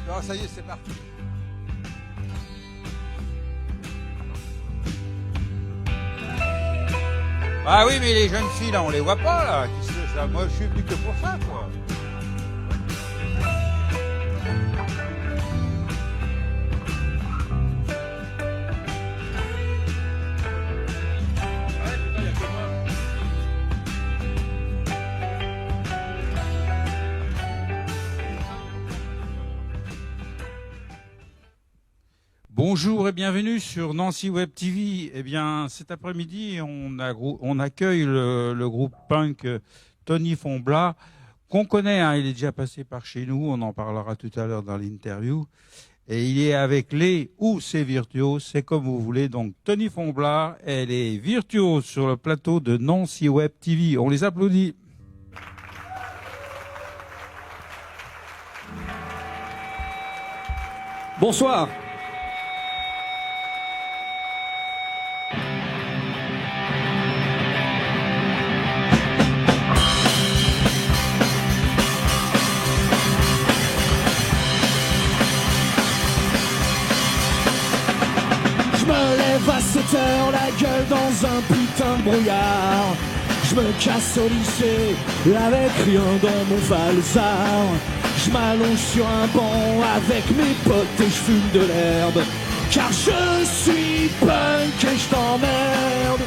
Non, ça y est, c'est parti. Ah oui, mais les jeunes filles, là, on les voit pas, là. Ça, moi, je suis venu que pour ça, quoi. Bonjour et bienvenue sur Nancy Web TV. Eh bien, cet après-midi, on accueille le groupe punk Tony Fombla, qu'on connaît, hein, il est déjà passé par chez nous, on en parlera tout à l'heure dans l'interview. Et il est avec les ou ses virtuoses, c'est comme vous voulez. Donc Tony Fombla, elle est virtuose sur le plateau de Nancy Web TV. On les applaudit. Bonsoir. Je me lève à 7 heures, la gueule dans un putain de brouillard. Je me casse au lycée, avec rien dans mon valsar. Je m'allonge sur un banc avec mes potes et je fume de l'herbe. Car je suis punk et je t'emmerde.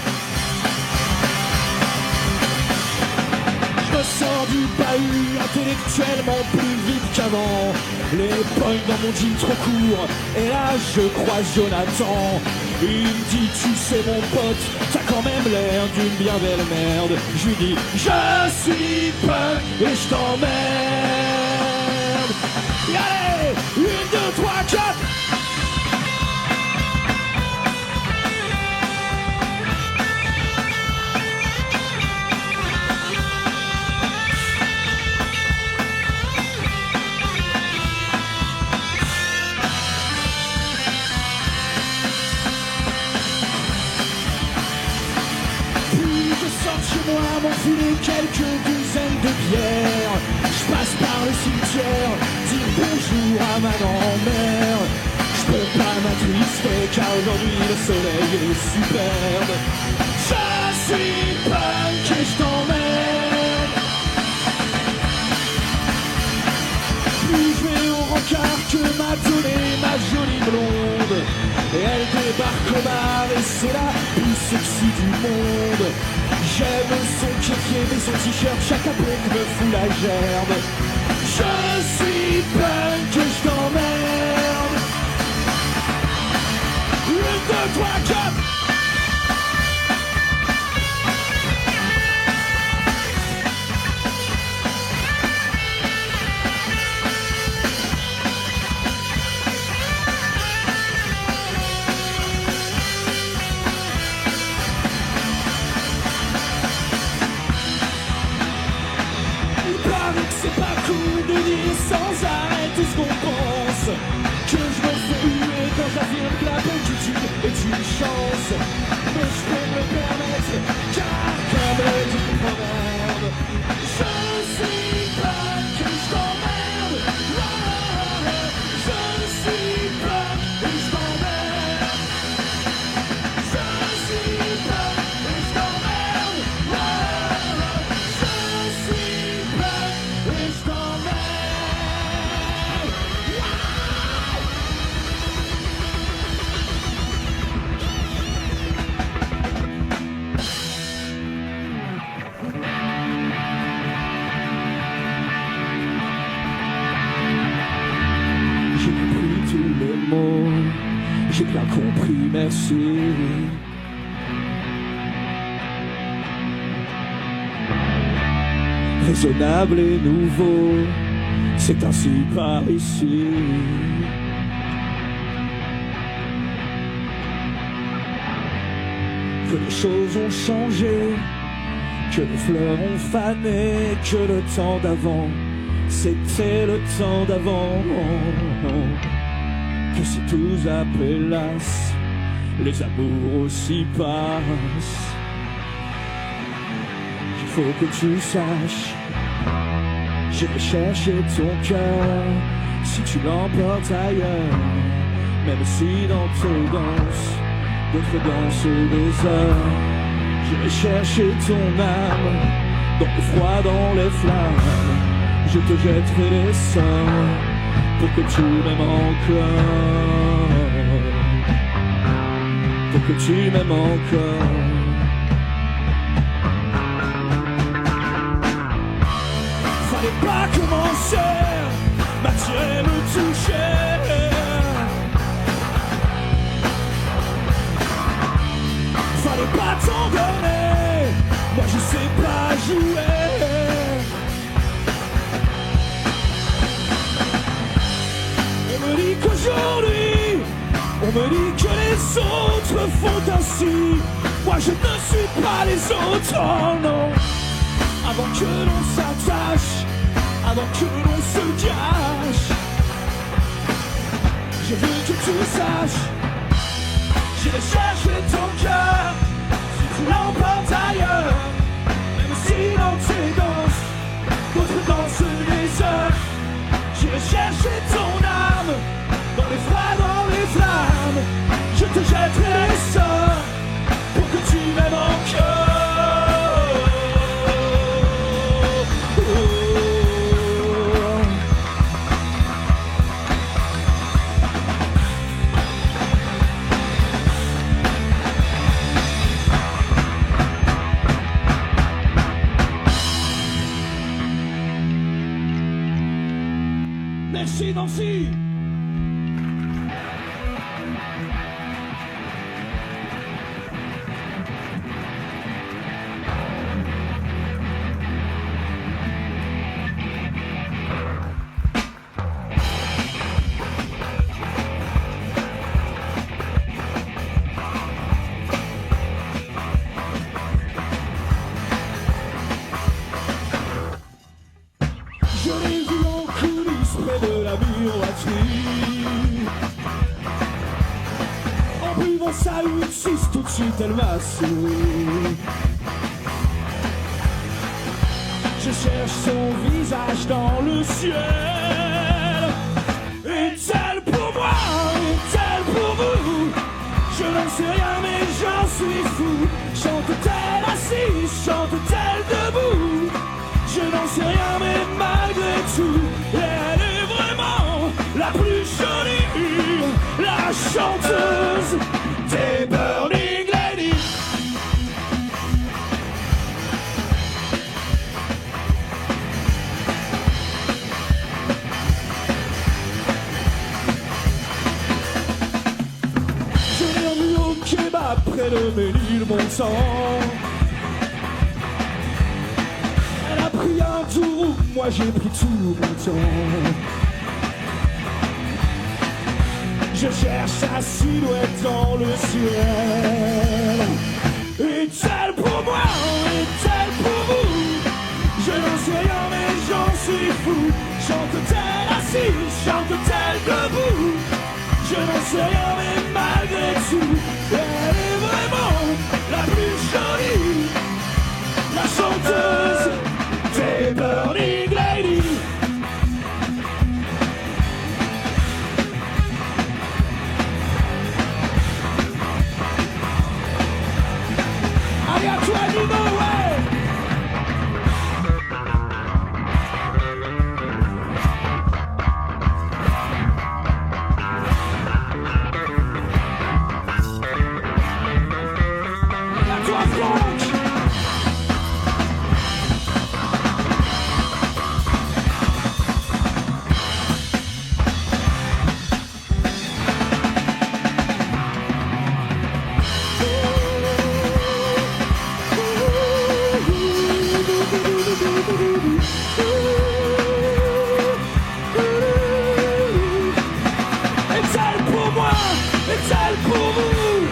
Je sors du bahut intellectuellement plus vite qu'avant. Les punks dans mon jean trop court. Et là je croise Jonathan. Il me dit tu sais mon pote, t'as quand même l'air d'une bien belle merde. Je lui dis je suis punk et je t'emmerde. Et allez, 1, 2, 3, 4. Chez moi m'enfiler quelques dizaines de bières. Je passe par le cimetière, dire bonjour à ma grand-mère. Je peux pas m'attrister car aujourd'hui le soleil est superbe. Je suis punk et je t'emmerde. Plus je vais au rencard que m'a donné ma jolie blonde. Et elle débarque au bar et c'est la plus sexy du monde. J'aime son kéfier mais son t-shirt, chaque après me fout la gerbe. Je suis punk et je t'emmerde. 1, 2, 3, 4. C'est pas cool de dire sans arrêt tout ce qu'on pense. Que je me fais huer quand j'affirme que la multitude est une chance. Mais je peux me le permettre, car comme le dit le proverbe, je suis punk et je t'emmerde. Je suis punk et je t'emmerde. Je suis punk et je t'emmerde. Je suis punk et je t'emmerde. J'ai compris tous les mots, j'ai bien compris, merci. Raisonnable et nouveau, c'est ainsi par ici. Que les choses ont changé, que les fleurs ont fané, que le temps d'avant, c'était le temps d'avant. Que si tous appelassent, les amours aussi passent. Il faut que tu saches J'irai chercher ton cœur si tu l'emportes ailleurs. Même si dans tes danses, d'autres dansent des heures. J'irai chercher ton âme, dans le froid, dans les flammes. Je te jetterai les sorts pour que tu m'aimes encore. Pour que tu m'aimes encore. Fallait pas commencer, m'attirer, me toucher. Fallait pas t'en donner, moi je sais pas jouer. On me dit qu'aujourd'hui, on me dit que les autres font ainsi. Moi je ne suis pas les autres, oh non. Avant que l'on s'attache, avant que l'on se cache, je veux que tu saches. J'irai chercher ton cœur si tu l'emportes ailleurs. Même si dans tes danses, d'autres dansent les heures. J'irai chercher ton âme dans les froids, dans les flammes. Je te jetterai les sorts pour que tu m'aimes encore. Merci Nancy. Je l'ai vu en coulisses près de la miroiterie. En buvant sa 8-6, tout de suite elle m'a souri. Je cherche son visage dans le ciel. Est-elle pour moi? Est-elle pour vous? Je n'en sais rien mais j'en suis fou. Chante-t-elle assise? Chante-t-elle debout? Je n'en sais rien mais malgré tout, elle est vraiment la plus jolie, la chanteuse des Burning Ladies. Je l'ai revue au kebab près de Ménilmontant. Pris un tour, moi j'ai pris tout mon temps. Je cherche sa silhouette dans le ciel. Est-elle pour moi? Est-elle pour vous? Je n'en sais rien mais j'en suis fou. Chante-t-elle assise? Chante-t-elle debout? Je n'en sais rien mais malgré tout, elle est vraiment la plus jolie, la chanteuse des Burning Ladies. Allez à toi Nino, ouais. Allez à toi Franck. Est-elle pour moi? Est-elle pour vous?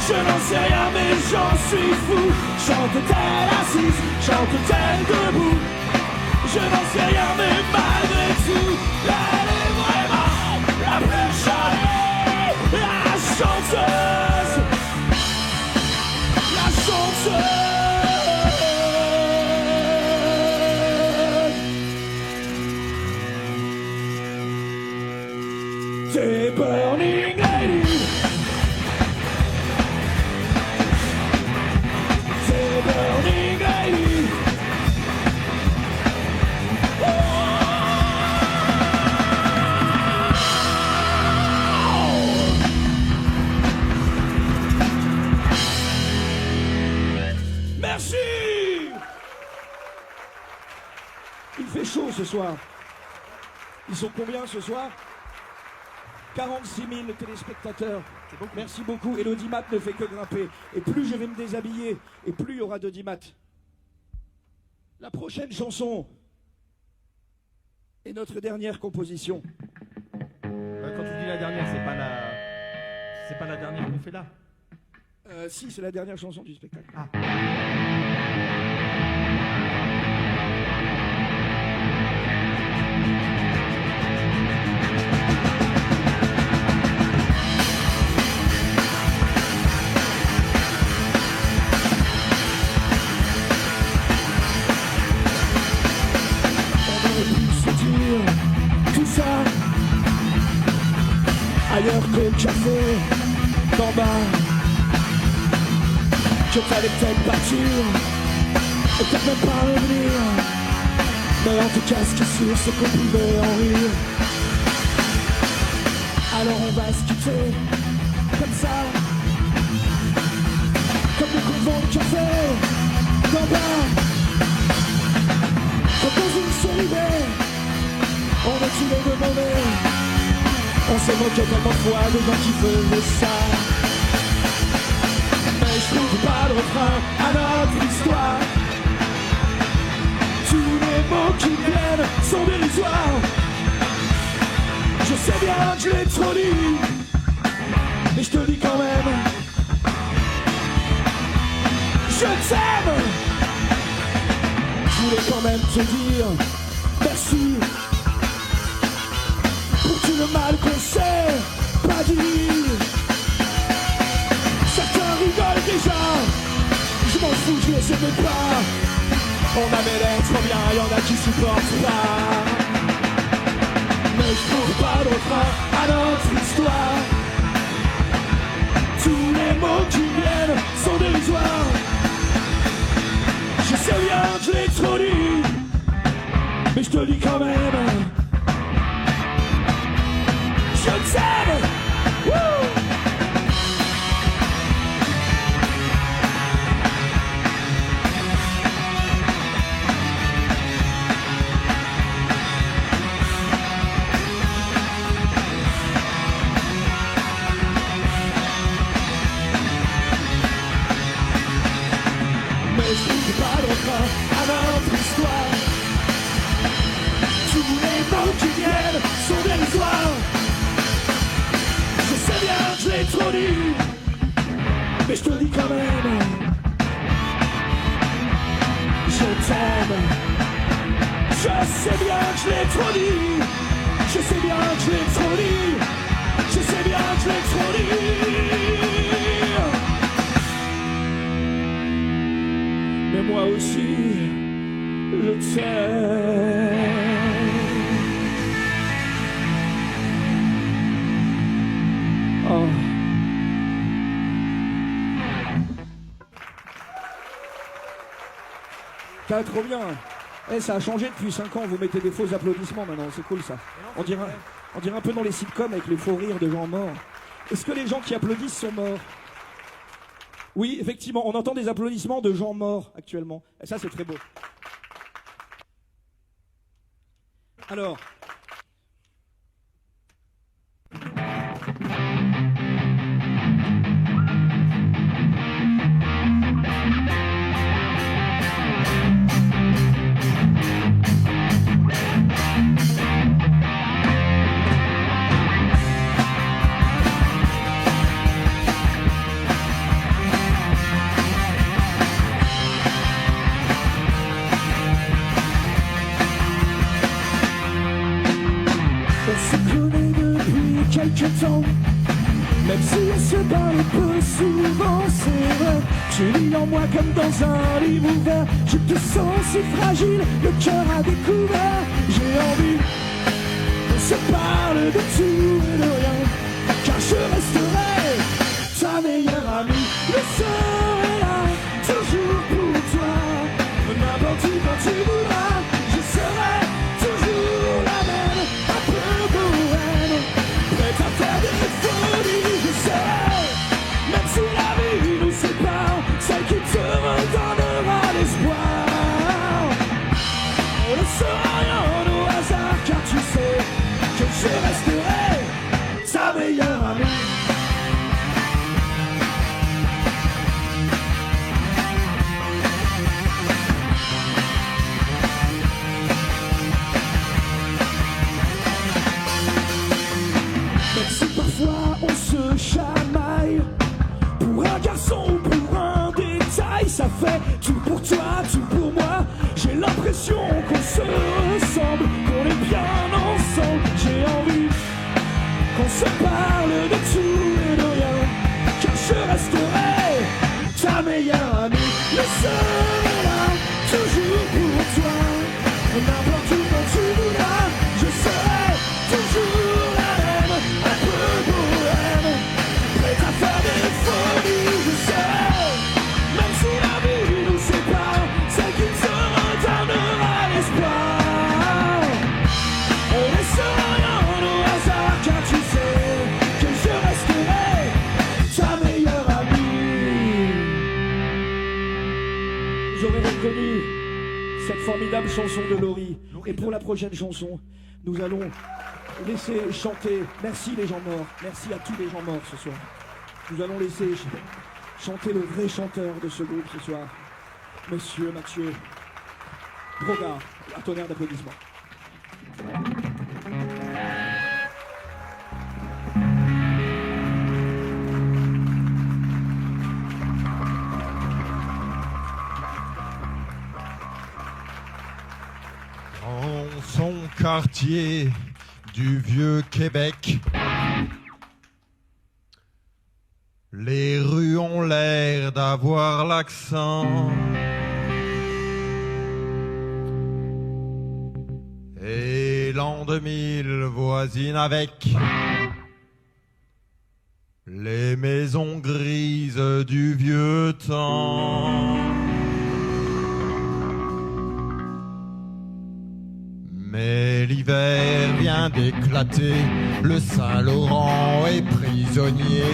Je n'en sais rien mais j'en suis fou. Chante-t-elle assise? Chante-t-elle debout? Je n'en sais rien mais malgré tout, elle est vraiment la plus jolie, la chanteuse, la chanteuse T'es Burning Lady. T'es Burning Lady. Merci. Il fait chaud ce soir. Ils sont combien ce soir? 46 000 téléspectateurs. Merci beaucoup. Et l'audimat ne fait que grimper. Et plus je vais me déshabiller, et plus il y aura d'audimat. La prochaine chanson est notre dernière composition. Quand tu dis la dernière, c'est pas la dernière qu'on fait là. Si, c'est la dernière chanson du spectacle. Ah. Tout ça ailleurs que le café d'en bas, que fallait peut-être partir et peut-être même pas revenir, mais en tout cas ce qui est sûr c'est qu'on pouvait en rire. Alors on va se quitter comme ça, comme le convent de café d'en bas, comme dans une série B. On a tué de mauvais. On s'est moqué tellement de fois des gens qui faisaient ça. Mais je trouve pas de refrain à notre histoire. Tous les mots qui viennent sont dérisoires. Je sais bien que je l'ai trop dit, mais je te le dis quand même. Je t'aime. Je voulais quand même te dire merci. Tout le mal qu'on s'est pas dit. Certains rigolent déjà. Je m'en fous, je les aimais pas. On avait l'air trop bien, y'en a qui supportent pas. Mais je trouve pas de refrain à notre histoire. Tous les mots qui viennent sont dérisoires. Je sais bien que je l'ai trop dit, mais je te le dis quand même. Je t'aime. Wouh. Mais je trouve pas de refrain à notre histoire. Tous les mots qui viennent sont dérisoires. Je sais bien que je l'ai trop dit, mais je te le dis quand même. Je t'aime. Je sais bien que je l'ai trop dit. Je sais bien que je l'ai trop dit. Je sais bien que je l'ai trop dit. Mais moi aussi, je t'aime. Oh. T'as trop bien. Ça a changé depuis 5 ans, vous mettez des faux applaudissements maintenant, c'est cool ça. On dirait un peu dans les sitcoms avec les faux rires de gens morts. Est-ce que les gens qui applaudissent sont morts? Oui, effectivement, on entend des applaudissements de gens morts actuellement. Et ça, c'est très beau. Alors... quelques temps, même si on se parle peu souvent, c'est vrai. Tu lis en moi comme dans un livre ouvert. Je te sens si fragile, le cœur à découvert. J'ai envie qu'on se parle de tout et de rien. j'ai envie qu'on se parle de tout et de rien, car je resterai ta meilleure amie. Le seul est là, toujours pour toi. N'importe où quand tu voudras, je serai toujours la même, un peu bohème, prête à faire des folies. Je serai, même si la vie nous sépare, celle qui te redonnera l'espoir. On laissera rien au hasard, car tu sais que je resterai ta meilleure amie. Vous aurez reconnu cette formidable chanson de Laurie. Et pour la prochaine chanson, nous allons laisser chanter. Merci les gens morts. Merci à tous les gens morts ce soir. Nous allons laisser chanter le vrai chanteur de ce groupe ce soir, Monsieur Mathieu Brogard. Un tonnerre d'applaudissements. Dans son quartier du vieux Québec, les rues ont l'air d'avoir l'accent. Et l'an 2000 voisine avec les maisons grises du vieux temps. Mais l'hiver vient d'éclater, le Saint-Laurent est prisonnier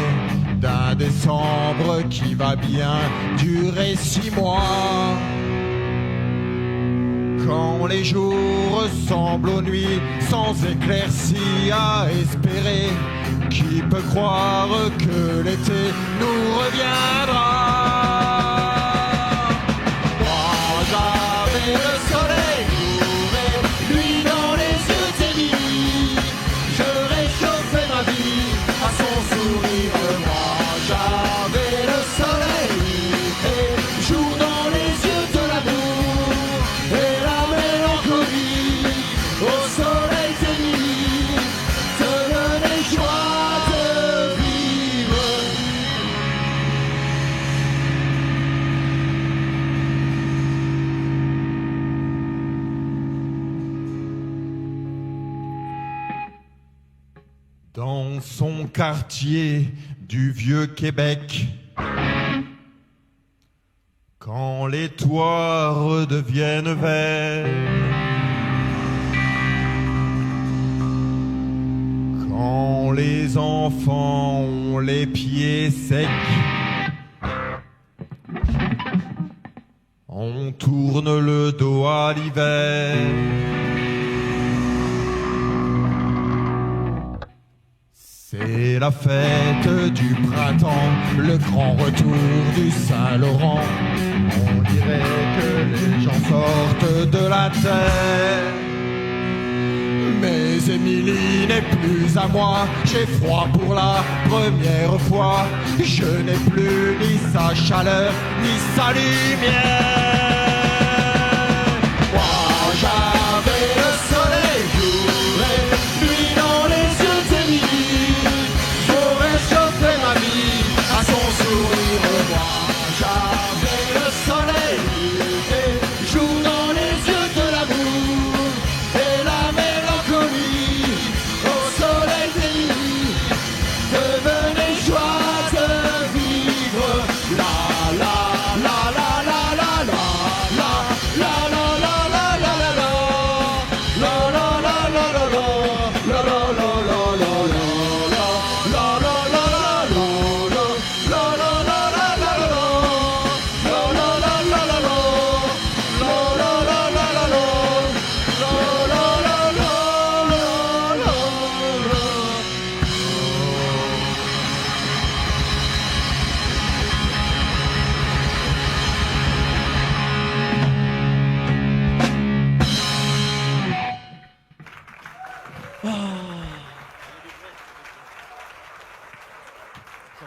d'un décembre qui va bien durer 6 mois. Quand les jours ressemblent aux nuits sans éclaircie à espérer, qui peut croire que l'été nous reviendra? Moi j'avais le soleil couvé, lui dans les yeux teignus, je réchauffais ma vie à son sourire. Moi j'avais le soleil et jour dans les yeux de l'amour et la mélancolie au soleil teigni te donnait joie de vivre. Dans son quartier du vieux Québec, quand les toits redeviennent verts, quand les enfants ont les pieds secs, on tourne le dos à l'hiver. C'est la fête du printemps, le grand retour du Saint-Laurent. On dirait que les gens sortent de la terre. Mais Émilie n'est plus à moi, j'ai froid pour la première fois. Je n'ai plus ni sa chaleur, ni sa lumière. Moi j'avais le soleil couvé, lui dans les yeux teignus, j'aurais chauffé ma vie à son sourire. Moi j'avais le soleil et jour dans les yeux de l'amour et la mélancolie au soleil teigni devenait joie de vivre. La la la la la la la la la la la la la la la la la la la la.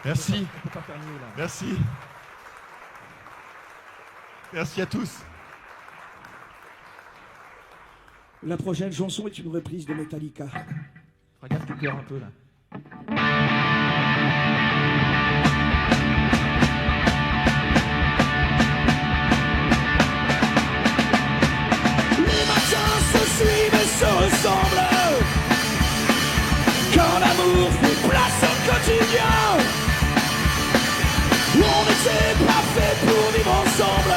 Merci. On peut pas faire mieux là. Merci. Merci à tous. La prochaine chanson est une reprise de Metallica. Regarde, tu pleures un peu là. Les matins se suivent et se ressemblent. Quand l'amour fait place au quotidien. On n'était pas fait pour vivre ensemble.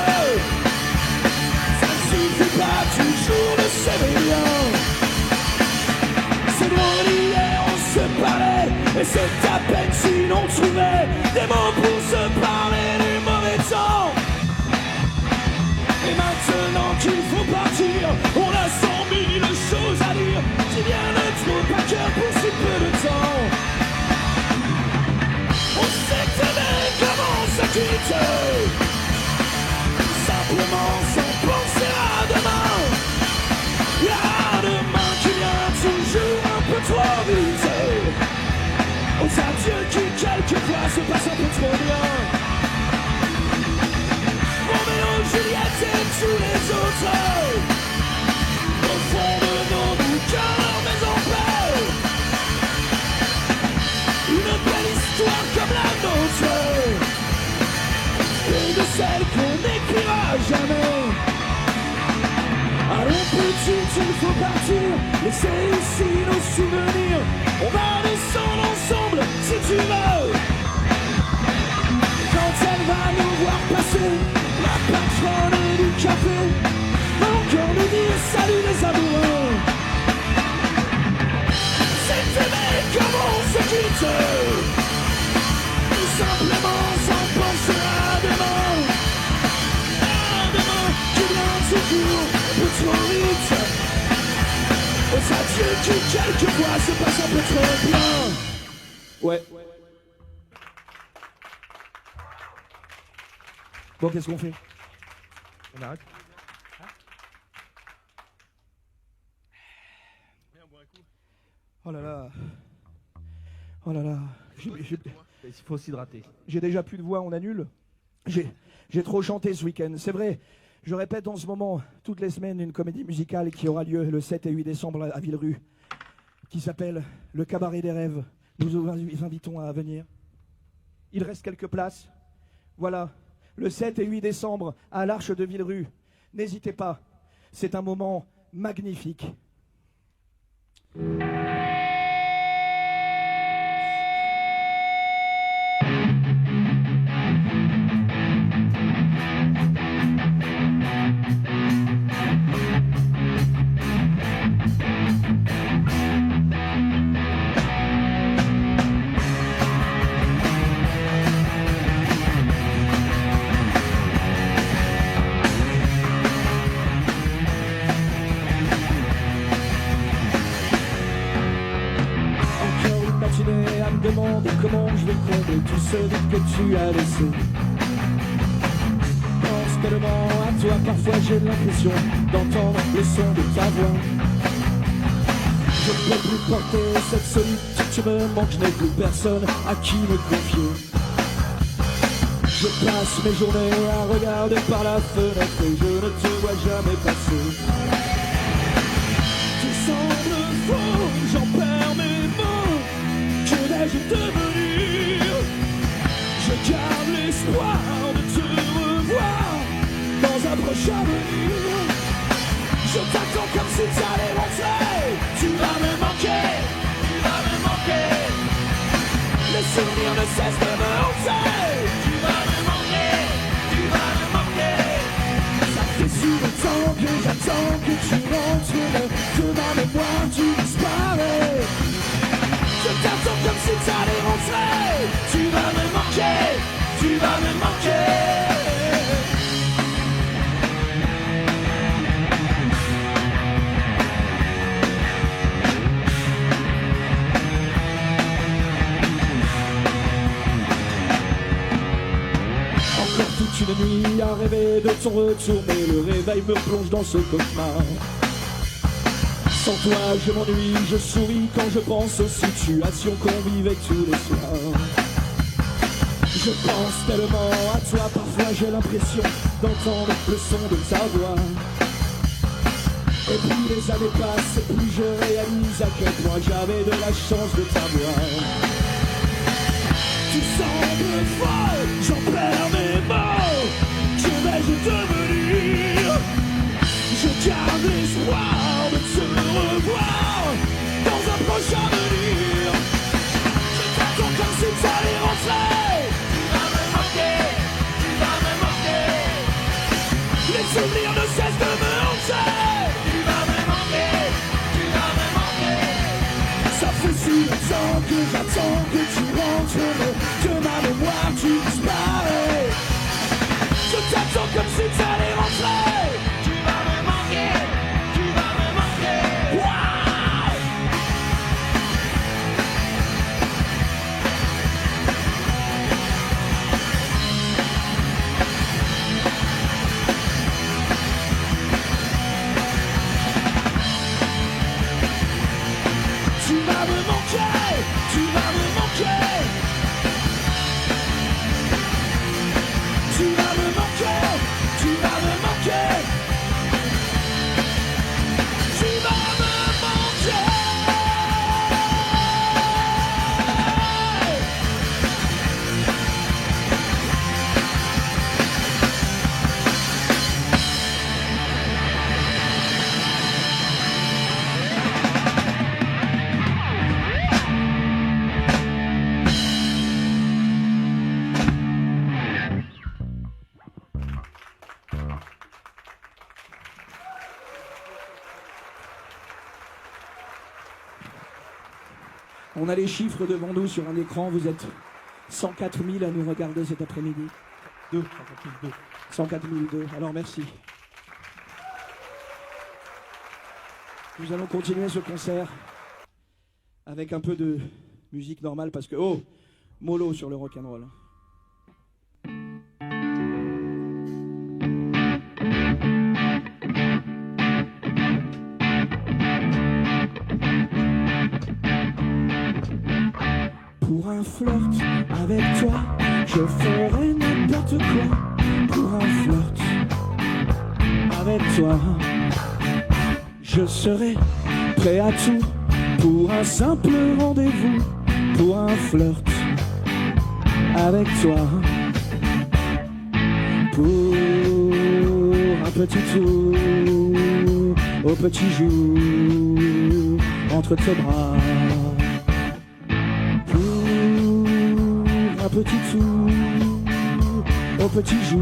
Ça ne suffit pas toujours de s'aimer bien. C'est drôle, hier on se parlait. Et c'est à peine si l'on trouvait des mots pour se parler du mauvais temps. Et maintenant qu'il faut partir, on a 100 000 choses à dire. Qui bien ne trouve pas cœur pour si peu de temps. On sait que demain commence à quitter. Simplement sans penser à demain. À demain qui vient toujours un peu trop vite. Aux adieux qui quelquefois se passent un peu trop bien. Roméo, Juliette et tous les autres. Au fond de nos cœurs, mais en paix. Une belle histoire comme la nôtre. Et de celle qu'on n'écrira jamais. Allons petite, il faut partir. Laissez ici nos souvenirs. On va descendre ensemble si tu veux. Quand elle va nous voir passer, la patronne du café va encore nous dire salut les amoureux. C'est aimé comme on se quitte. Tout simplement sans penser à demain. À demain qui vient toujours un peu trop vite. Aux adieux qui quelquefois se passent un peu trop bien. Ouais. Bon, qu'est-ce qu'on fait? On arrête. Oh là là. Oh là là. Il faut s'hydrater. J'ai déjà plus de voix, on annule. J'ai trop chanté ce week-end. C'est vrai, je répète en ce moment, toutes les semaines, une comédie musicale qui aura lieu le 7 et 8 décembre à Villerue, qui s'appelle Le Cabaret des Rêves. Nous vous invitons à venir. Il reste quelques places. Voilà, le 7 et 8 décembre à l'Arche de Villerue. N'hésitez pas, c'est un moment magnifique. Demande comment je vais combler tout ce vide que tu as laissé. Pense tellement à toi, parfois j'ai l'impression d'entendre le son de ta voix. Je ne peux plus porter cette solitude, tu me manques, je n'ai plus personne à qui me confier. Je passe mes journées à regarder par la fenêtre et je ne te vois jamais passer. Tu sembles faux, j'en perds mes mots. Que vais-je devenir? Je garde l'espoir de te revoir dans un prochain avenir. Je t'attends comme si t'allais rentrer. Tu vas me manquer, tu vas me manquer. Les souvenirs ne cessent de me hanter. Tu vas me manquer, tu vas me manquer. Ça fait si longtemps que j'attends que tu rentres, mais que ma mémoire tu disparais. Je t'attends comme si t'allais rentrer. Tu vas me manquer, tu vas me manquer. Encore toute une nuit à rêver de ton retour, mais le réveil me plonge dans ce cauchemar. Sans toi je m'ennuie, je souris quand je pense aux situations qu'on vivait tous les soirs. Je pense tellement à toi, parfois j'ai l'impression d'entendre le son de ta voix. Et plus les années passent, et plus je réalise à quel point j'avais de la chance de t'avoir. Tu sembles folle, j'en perds mes mots. Que vais-je devenir? Je garde l'espoir de te revoir dans un prochain avenir. Je t'attends comme si t'allais rentrer. Tu vas me manquer, tu vas me manquer. Les souvenirs ne cessent de me hanter. Tu vas me manquer, tu vas me manquer. Ça fait si longtemps que j'attends que tu rentres, mais de ma mémoire tu disparais. Je t'attends comme si t'allais rentrer. Tu vas me manquer, tu vas me manquer. Wow! Tu vas me manquer, tu vas me manquer. Tu vas me manquer, tu vas me manquer. Tu vas me manquer. On a les chiffres devant nous sur un écran. Vous êtes 104 000 à nous regarder cet après-midi. 104 002. Alors merci. Nous allons continuer ce concert avec un peu de musique normale parce que mollo sur le rock'n'roll. Pour un flirt avec toi, je ferai n'importe quoi. Pour un flirt avec toi, je serai prêt à tout. Pour un simple rendez-vous, pour un flirt avec toi. Pour un petit tour au petit jour entre tes bras. Un petit tour au petit jour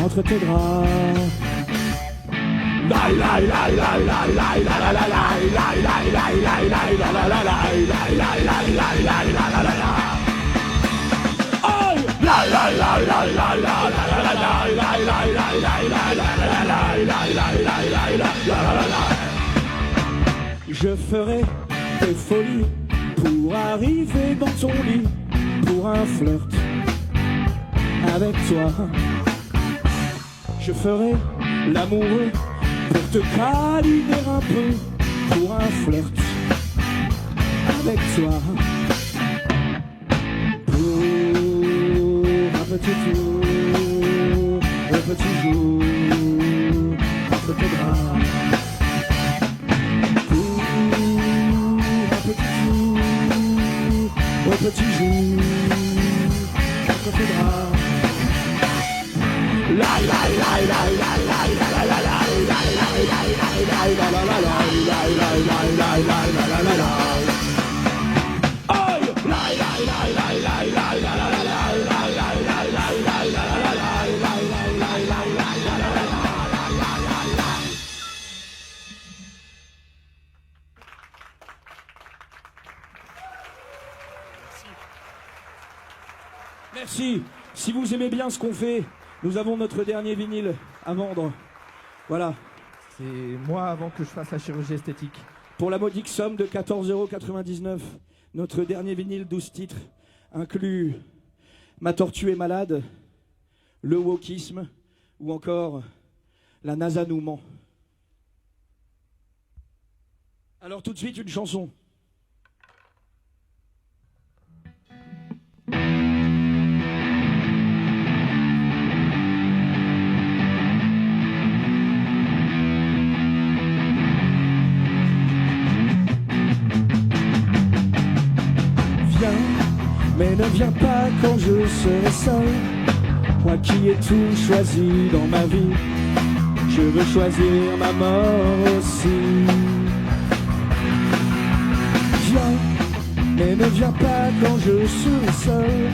entre tes draps. Je ferai des folies pour arriver dans ton lit, pour un flirt avec toi. Je ferai l'amoureux pour te câliner un peu, pour un flirt avec toi. Pour un petit tour, un petit jour, entre tes bras. Au petit jour, entre tes bras. Merci. Si vous aimez bien ce qu'on fait, nous avons notre dernier vinyle à vendre. Voilà. C'est moi avant que je fasse la chirurgie esthétique. Pour la modique somme de 14,99 €, notre dernier vinyle 12 titres inclut Ma tortue est malade, Le wokisme ou encore La NASA nous ment. Alors tout de suite une chanson. mais ne viens pas quand je serai seul. Moi qui ai tout choisi dans ma vie, je veux choisir ma mort aussi. Viens, mais ne viens pas quand je serai seul.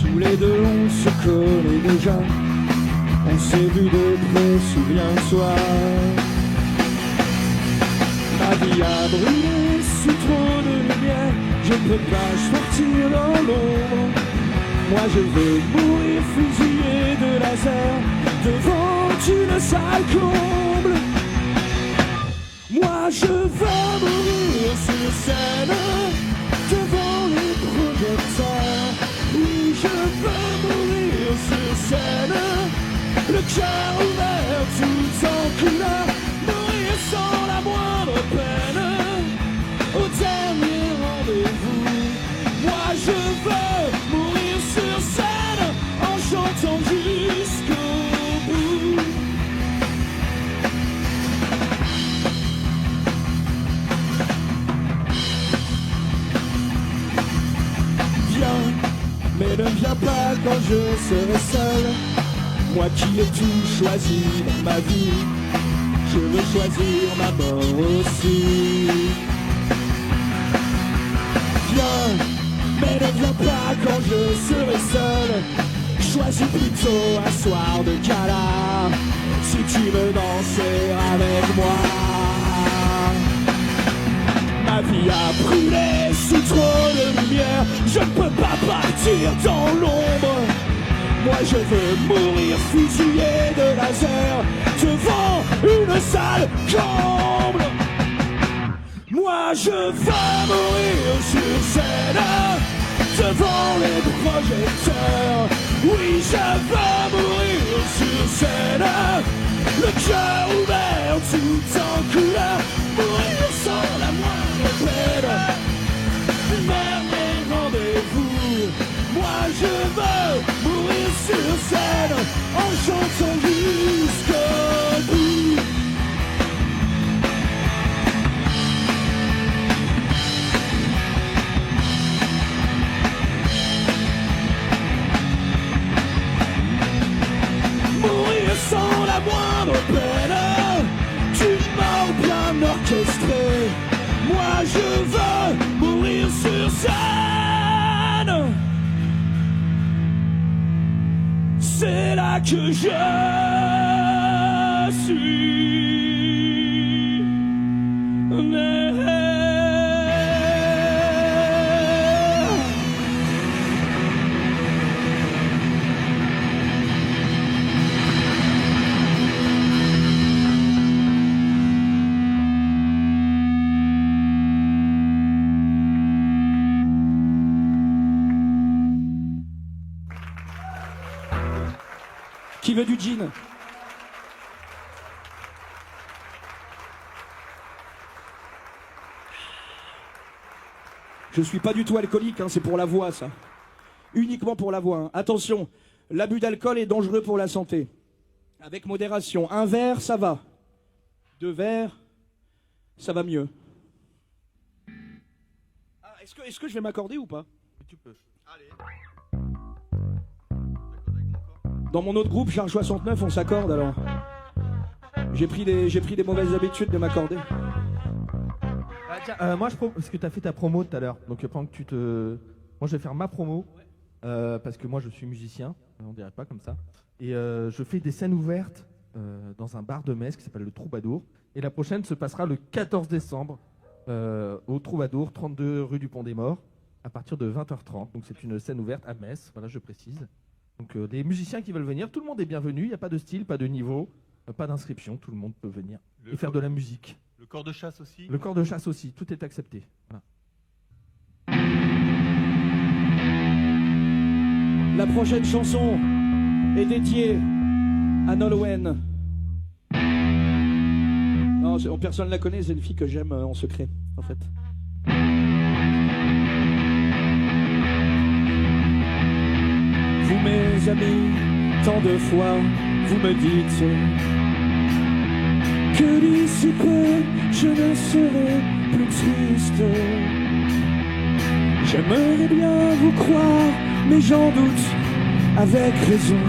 Tous les deux on se connaît déjà, on s'est vu de près, souviens-toi. Ma vie a brûlé sous trop de lumière, je ne peux pas sortir dans l'ombre. Moi je veux mourir fusillé de laser devant une salle comble. Moi je veux mourir sur scène devant les projecteurs. Oui, je veux mourir sur scène, le cœur ouvert tout en couleur. Mourir sans la moindre peine, au dernier rendez-vous. Moi je veux mourir sur scène en chantant jusqu'au bout. Viens, mais ne viens pas quand je serai seul. Moi qui ai tout choisi dans ma vie, je veux choisir ma mort aussi. Viens, mais ne viens pas quand je serai seul. Choisis plutôt un soir de gala, si tu veux danser avec moi. Ma vie a brûlé sous trop de lumière, je ne peux pas partir dans l'ombre. Moi je veux mourir fusillé de laser devant une salle comble. Moi je veux mourir sur scène devant les projecteurs. Oui, je veux mourir sur scène, le cœur ouvert tout en couleur. Mourir sans la moindre peine, dernier rendez-vous. Moi je veux mourir sur scène en chantant jusqu'au bout. Mourir sans la moindre peine, d'une mort bien orchestrée. Moi je veux mourir sur scène. C'est là que je suis né. Qui veut du gin? Je suis pas du tout alcoolique, hein, c'est pour la voix ça. Uniquement pour la voix. Hein. Attention, l'abus d'alcool est dangereux pour la santé. Avec modération. Un verre, ça va. 2 verres, ça va mieux. Ah, est-ce que je vais m'accorder ou pas? Tu peux. Allez. Dans mon autre groupe, Charge 69, on s'accorde alors. J'ai pris des mauvaises habitudes de m'accorder. Ah, tiens, moi, parce que tu as fait ta promo tout à l'heure. Donc, pendant que tu te. Moi, je vais faire ma promo. Parce que moi, je suis musicien. On dirait pas comme ça. Et je fais des scènes ouvertes dans un bar de Metz qui s'appelle le Troubadour. Et la prochaine se passera le 14 décembre au Troubadour, 32 rue du Pont des Morts, à partir de 20h30. Donc, c'est une scène ouverte à Metz. Voilà, je précise. Donc les musiciens qui veulent venir, tout le monde est bienvenu, il n'y a pas de style, pas de niveau, pas d'inscription, tout le monde peut venir et faire de la musique. Le corps de chasse aussi? Le corps de chasse aussi, tout est accepté. Voilà. La prochaine chanson est dédiée à Nolwenn. Non, personne ne la connaît, c'est une fille que j'aime en secret, en fait. Vous mes amis, tant de fois, vous me dites que d'ici peu, je ne serai plus triste. J'aimerais bien vous croire, mais j'en doute, avec raison.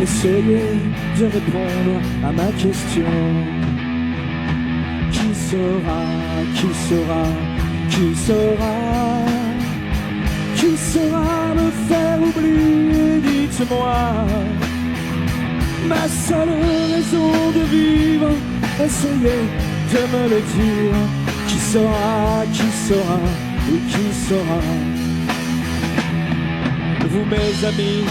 Essayez de répondre à ma question. Qui saura, qui saura, qui saura, qui saura me faire oublier, dites-moi. Ma seule raison de vivre, essayez de me le dire. Qui saura, oui qui saura. Vous mes amis,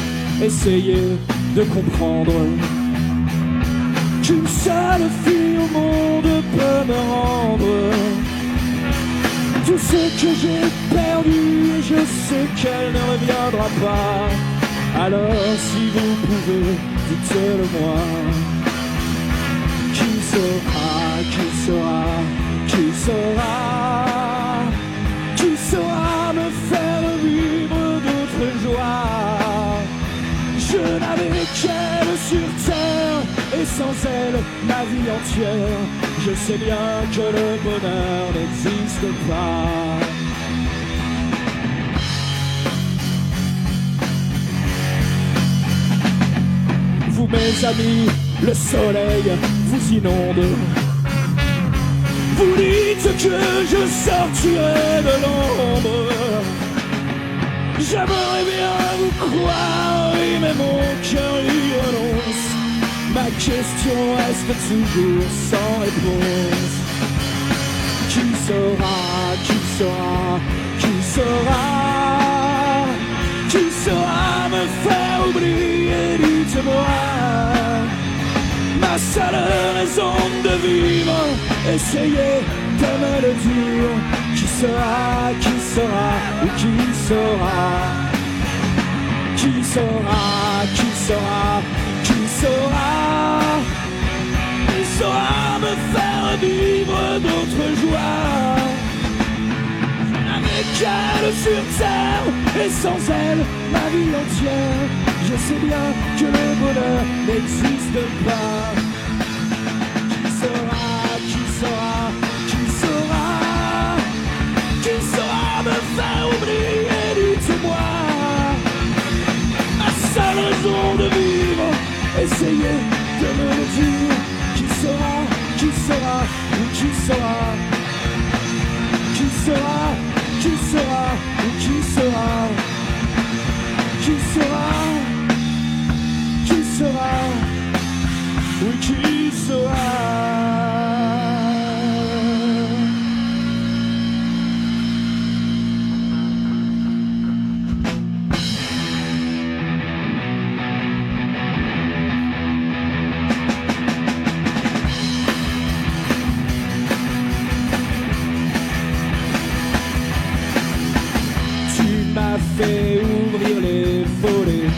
essayez de comprendre qu'une seule fille au monde peut me rendre tout ce que j'ai perdu, et je sais qu'elle ne reviendra pas. Alors si vous pouvez, dites-le moi. Qui saura, qui saura, qui saura, qui saura me faire vivre d'autres joies. Je n'avais qu'elle sur terre, et sans elle, ma vie entière. Je sais bien que le bonheur n'existe pas. Vous mes amis, le soleil vous inonde. Vous dites que je sortirai de l'ombre. J'aimerais bien vous croire, oui, mais mon cœur y renonce. Ma question reste toujours sans réponse. Qui saura, qui saura, qui saura, qui saura me faire oublier, dites-moi. Ma seule raison de vivre, essayez de me le dire. Qui saura, ou qui saura, qui saura, qui saura, qui saura, qui saura me faire vivre d'autres joies. Je n'avais qu'elle sur terre, et sans elle, ma vie entière. Je sais bien que le bonheur n'existe pas. Qui saura, qui saura, qui saura, qui saura me faire oublier, dites-moi. Ma seule raison de vivre, essayez de me le dire. Qui saura, ou qui saura, qui saura, qui saura, ou qui saura, qui saura, qui saura, ou qui saura. Fait ouvrir les volets.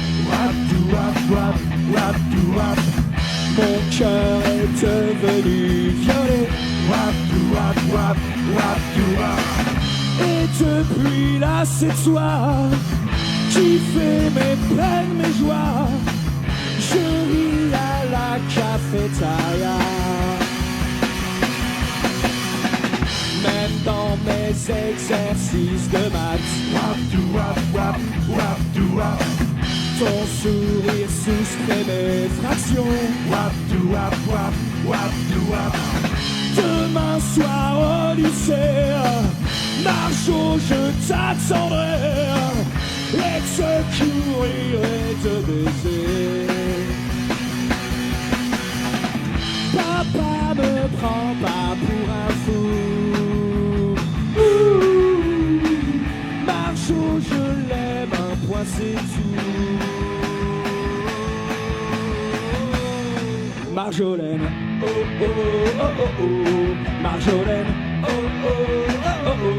Mon cœur est devenu violet. Et depuis là c'est toi qui fais mes peines, mes joies. Je ris à la cafétéria. Même dans mes exercices de maths. Ton sourire soustrait mes fractions. Demain soir au lycée, Marjo, je t'attendrai et te courirai te baiser. Papa me prend pas pour un fou. Marjo, je l'aime, un point c'est tout. Marjolaine, oh oh oh oh oh, Marjolaine, oh oh oh oh oh,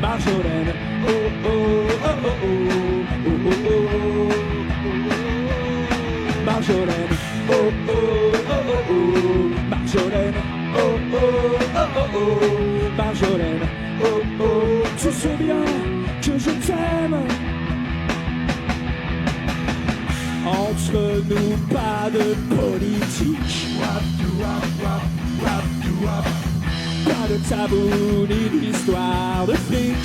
Marjolaine, oh oh oh oh oh, oh oh oh, Marjolaine, oh oh oh oh oh, Marjolaine, oh oh oh oh oh, Marjolaine, oh oh, tu sais bien que je t'aime. Entre nous, pas de politique. Pas de tabou ni d'histoire de fric.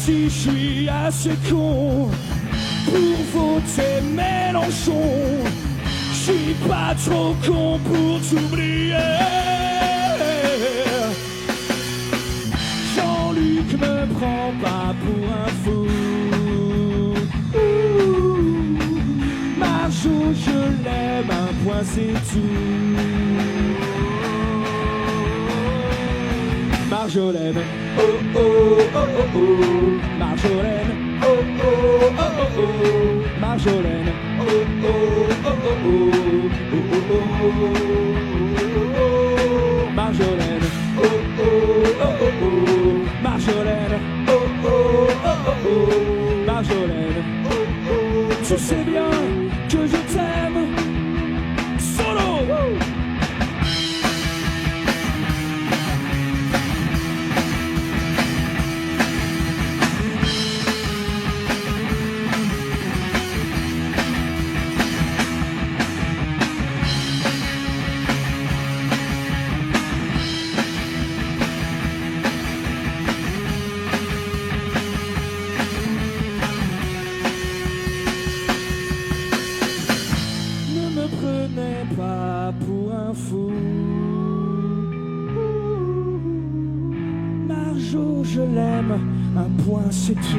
si je suis assez con pour voter Mélenchon, je suis pas trop con pour t'oublier. Jean-Luc me prend pas pour un fou. Marjo, je l'aime, un point c'est tout. Marjolaine, oh oh oh oh oh. Marjolaine, oh oh oh oh oh. Marjolaine, oh oh oh oh oh. Oh oh oh. Marjolaine, oh oh oh oh oh. Marjolaine, oh oh oh oh oh. Marjolaine, oh oh. Tu sais bien que je t'aime. Solo. Pas pour un fou. Marjo, je l'aime, un point c'est tout.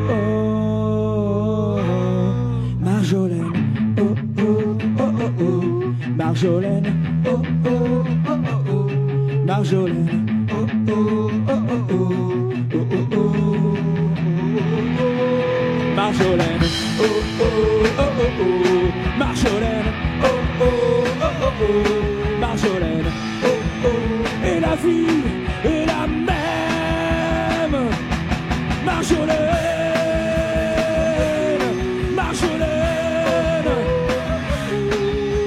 Oh, Marjolaine, oh oh oh oh oh. Marjolaine, oh oh oh oh oh. Marjolaine, oh oh oh oh oh. Oh oh oh. Marjolaine, oh oh oh oh oh. Marjolaine, oh oh oh oh oh. Marjolaine, oh oh. Et la vie est la même. Marjolaine, Marjolaine,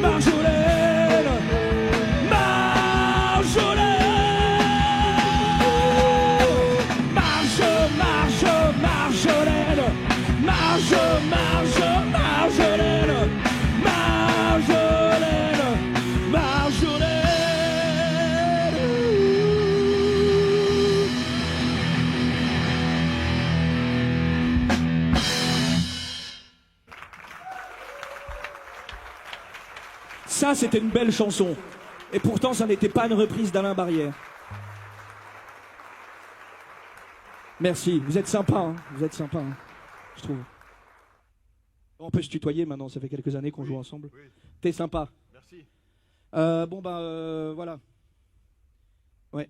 Marjolaine, Marjolaine. Marge, Marge, Marjolaine. Marge, Marge, Marjolaine. Marjolaine, Marjolaine. Ça, c'était une belle chanson. Et pourtant, ça n'était pas une reprise d'Alain Barrière. Merci. Vous êtes sympa, hein. Vous êtes sympa, hein, je trouve. On peut se tutoyer maintenant, ça fait quelques années qu'on joue ensemble. Oui. T'es sympa. Merci. Voilà. Ouais.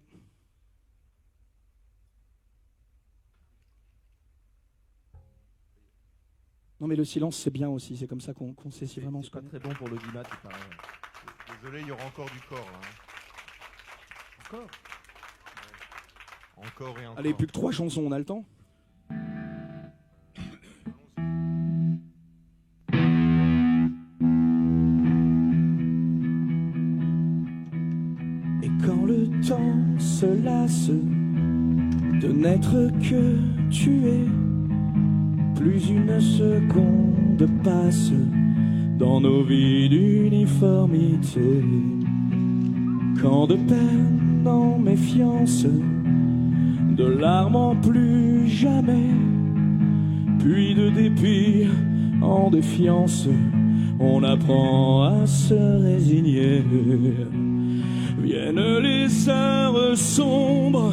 Non mais le silence c'est bien aussi, c'est comme ça qu'on sait si vraiment on se connaît. C'est pas très bon pour l'audimat, c'est pareil. Désolé, il y aura encore du corps là. Encore ouais. Encore et encore. Allez, plus que 3 chansons, on a le temps. Et quand le temps se lasse de n'être que tu es, plus une seconde passe dans nos vies d'uniformité. Quand de peine en méfiance, de larmes en plus jamais, puis de dépit en défiance, on apprend à se résigner. Viennent les heures sombres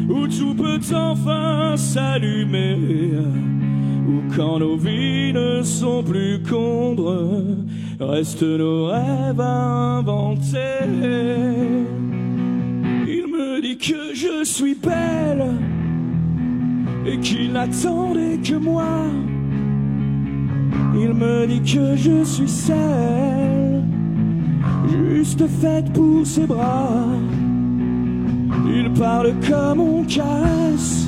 où tout peut enfin s'allumer, où quand nos vies ne sont plus qu'ombres, restent nos rêves à inventer. Il me dit que je suis belle et qu'il n'attendait que moi. Il me dit que je suis celle juste faite pour ses bras. Il parle comme on caresse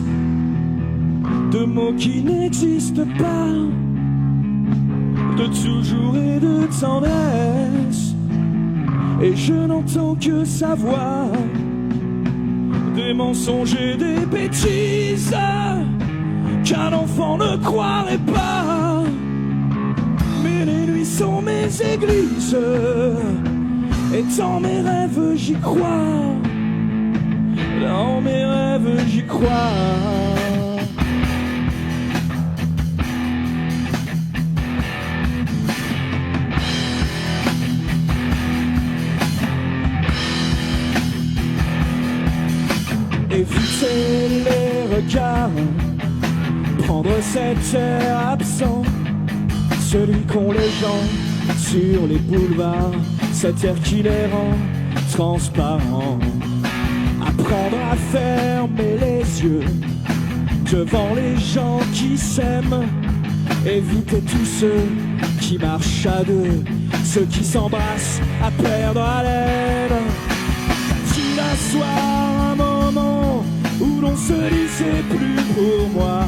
de mots qui n'existent pas, de toujours et de tendresse, et je n'entends que sa voix, des mensonges et des bêtises qu'un enfant ne croirait pas. Mais les nuits sont mes églises et dans mes rêves j'y crois. Dans mes rêves j'y crois. Éviter les regards, prendre cet air absent, celui qu'ont les gens sur les boulevards, cet air qui les rend transparents. Apprendre à fermer les yeux devant les gens qui s'aiment, éviter tous ceux qui marchent à deux, ceux qui s'embrassent à perdre haleine. Faut-il asseoir un moment où l'on se dit c'est plus pour moi,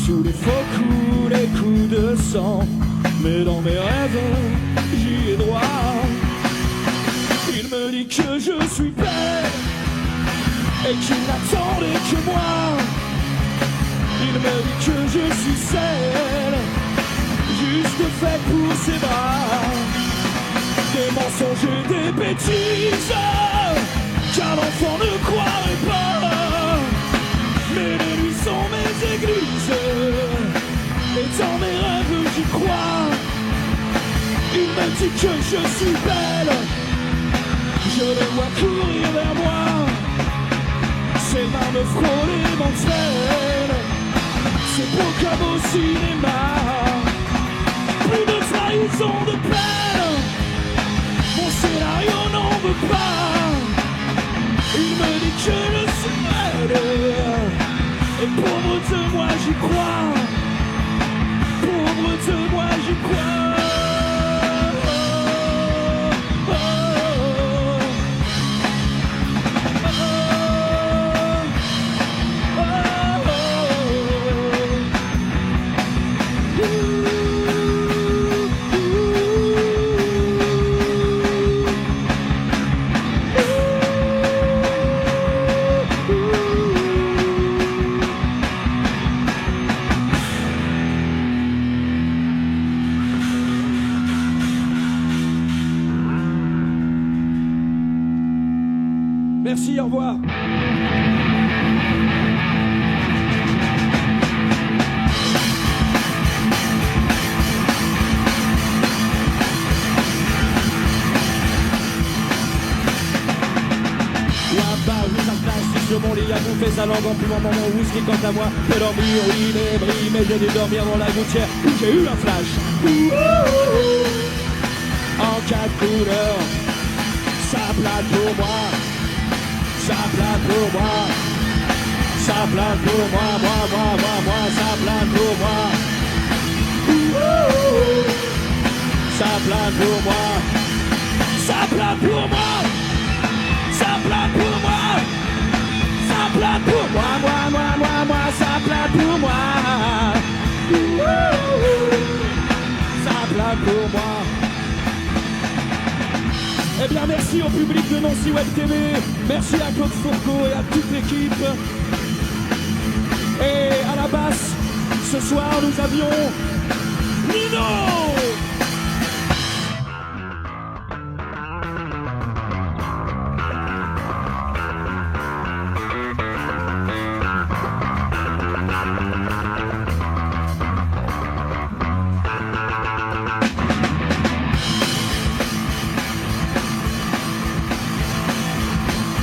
sous les faux coups, les coups de sang, mais dans mes rêves j'y ai droit. Il me dit que je suis belle et qu'il n'attendait que moi. Il me dit que je suis celle juste faite pour ses bras. Des mensonges et des bêtises qu'un enfant ne croirait pas. Mais les nuits sont mes églises et dans mes rêves j'y crois. Il me dit que je suis belle, je les vois courir vers moi. Ses mains me frôlent les mentelles, c'est beau comme au cinéma. Plus de trahison, de peine, mon scénario n'en veut pas. Il me dit que je suis belle, et pauvre de moi j'y crois. Pauvre de moi j'y crois. Merci, au revoir. Sur mon lit à bouffer sa langue en fumant mon whisky. Quant à moi, je dormir, oui, mais j'ai dû dormir dans la gouttière où j'ai eu un flash. En 4 couleurs, ça plane pour moi, ça plane pour moi, ça plane pour moi, moi, ça plane pour moi. Ça plane pour moi, ça plane pour moi, ça plane pour moi. Ça plane pour moi, ça plane pour moi. Ça plane pour moi. Eh bien, merci au public de Nancy Web TV. Merci à Claude Fourcault et à toute l'équipe. Et à la basse, ce soir, nous avions Nino.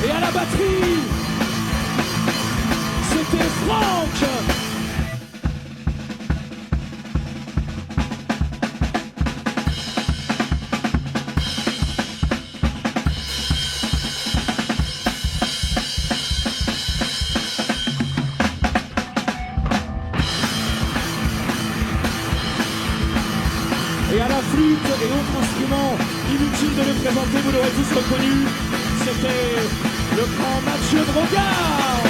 Et à la batterie, c'était Franck. Et à la flûte et autres instruments, inutile de les présenter, vous l'aurez tous reconnu, c'était le grand Mathieu Brogard.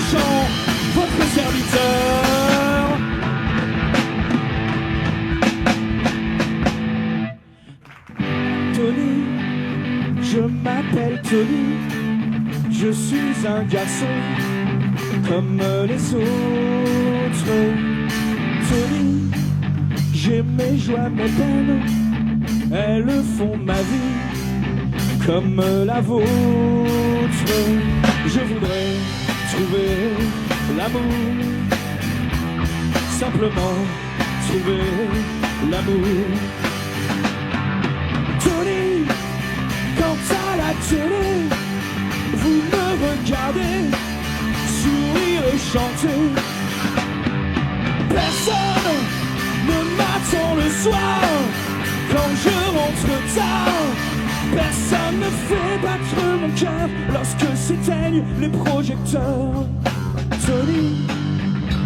chant, votre serviteur. Tony, je m'appelle Tony, je suis un garçon comme les autres. Tony, j'ai mes joies, mes peines, elles font ma vie comme la vôtre. Je voudrais trouver l'amour, simplement trouver l'amour. Tony, quand à la télé, vous me regardez, sourire et chanter. Personne ne m'attend le soir, quand je rentre tard. Personne ne fait battre mon cœur lorsque s'éteignent les projecteurs. Tony,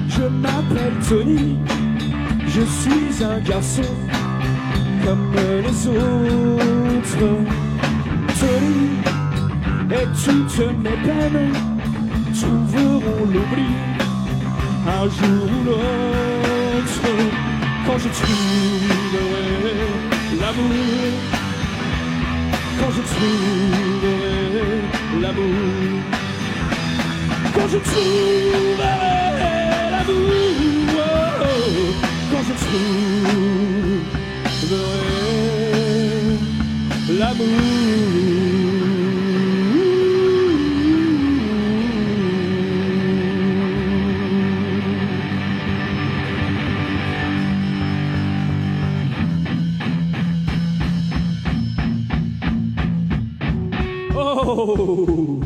je m'appelle Tony, je suis un garçon comme les autres. Tony, et toutes mes peines trouveront l'oubli un jour ou l'autre. Quand je trouverai l'amour, quand je trouverai l'amour, quand je trouverai l'amour, oh, quand je trouverai l'amour. Oh,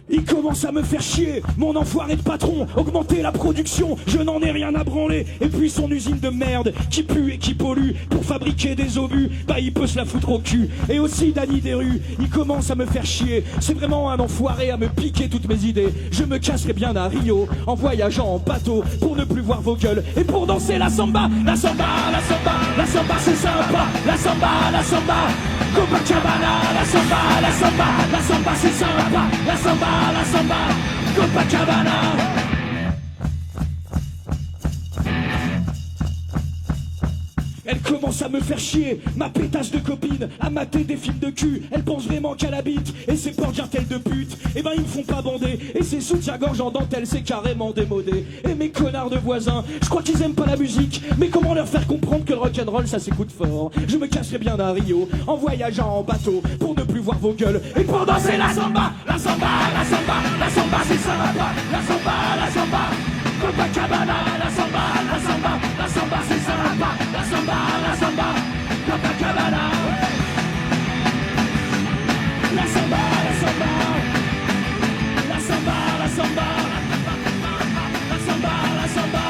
il commence à me faire chier, mon enfoiré de patron. Augmenter la production, je n'en ai rien à branler. Et puis son usine de merde, qui pue et qui pollue, pour fabriquer des obus, bah il peut se la foutre au cul. Et aussi Danny Desrues, il commence à me faire chier. C'est vraiment un enfoiré à me piquer toutes mes idées. Je me casserai bien à Rio, en voyageant en bateau, pour ne plus voir vos gueules. Et pour danser la samba, la samba, la samba, la samba c'est sympa. La samba, la samba, Copacabana, la samba, la samba, la samba c'est sympa. La samba, Copacabana. Elle commence à me faire chier, ma pétasse de copine, à mater des films de cul. Elle pense vraiment qu'elle habite, et ses portes jartelles de pute, et ben ils me font pas bander. Et ses soutiens-gorge en dentelle, c'est carrément démodé. Et mes connards de voisins, je crois qu'ils aiment pas la musique, mais comment leur faire comprendre que le rock'n'roll ça s'écoute fort. Je me casserai bien à Rio, en voyageant en bateau, pour ne plus voir vos gueules. Et pour danser la samba, la samba, la samba, la samba c'est sympa. La samba, Copacabana, la samba, la samba, la samba c'est sympa. La samba, Copacabana. La samba, la samba, la samba, la samba, la samba, la samba.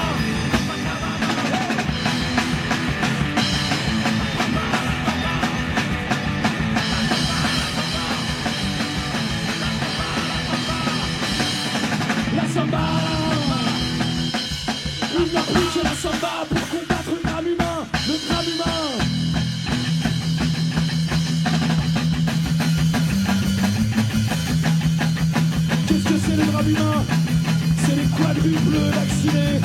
La samba, il applique la samba pour combattre le drame humain, le drame humain. Qu'est-ce que c'est le drame humain? C'est les quadruples vaccinés,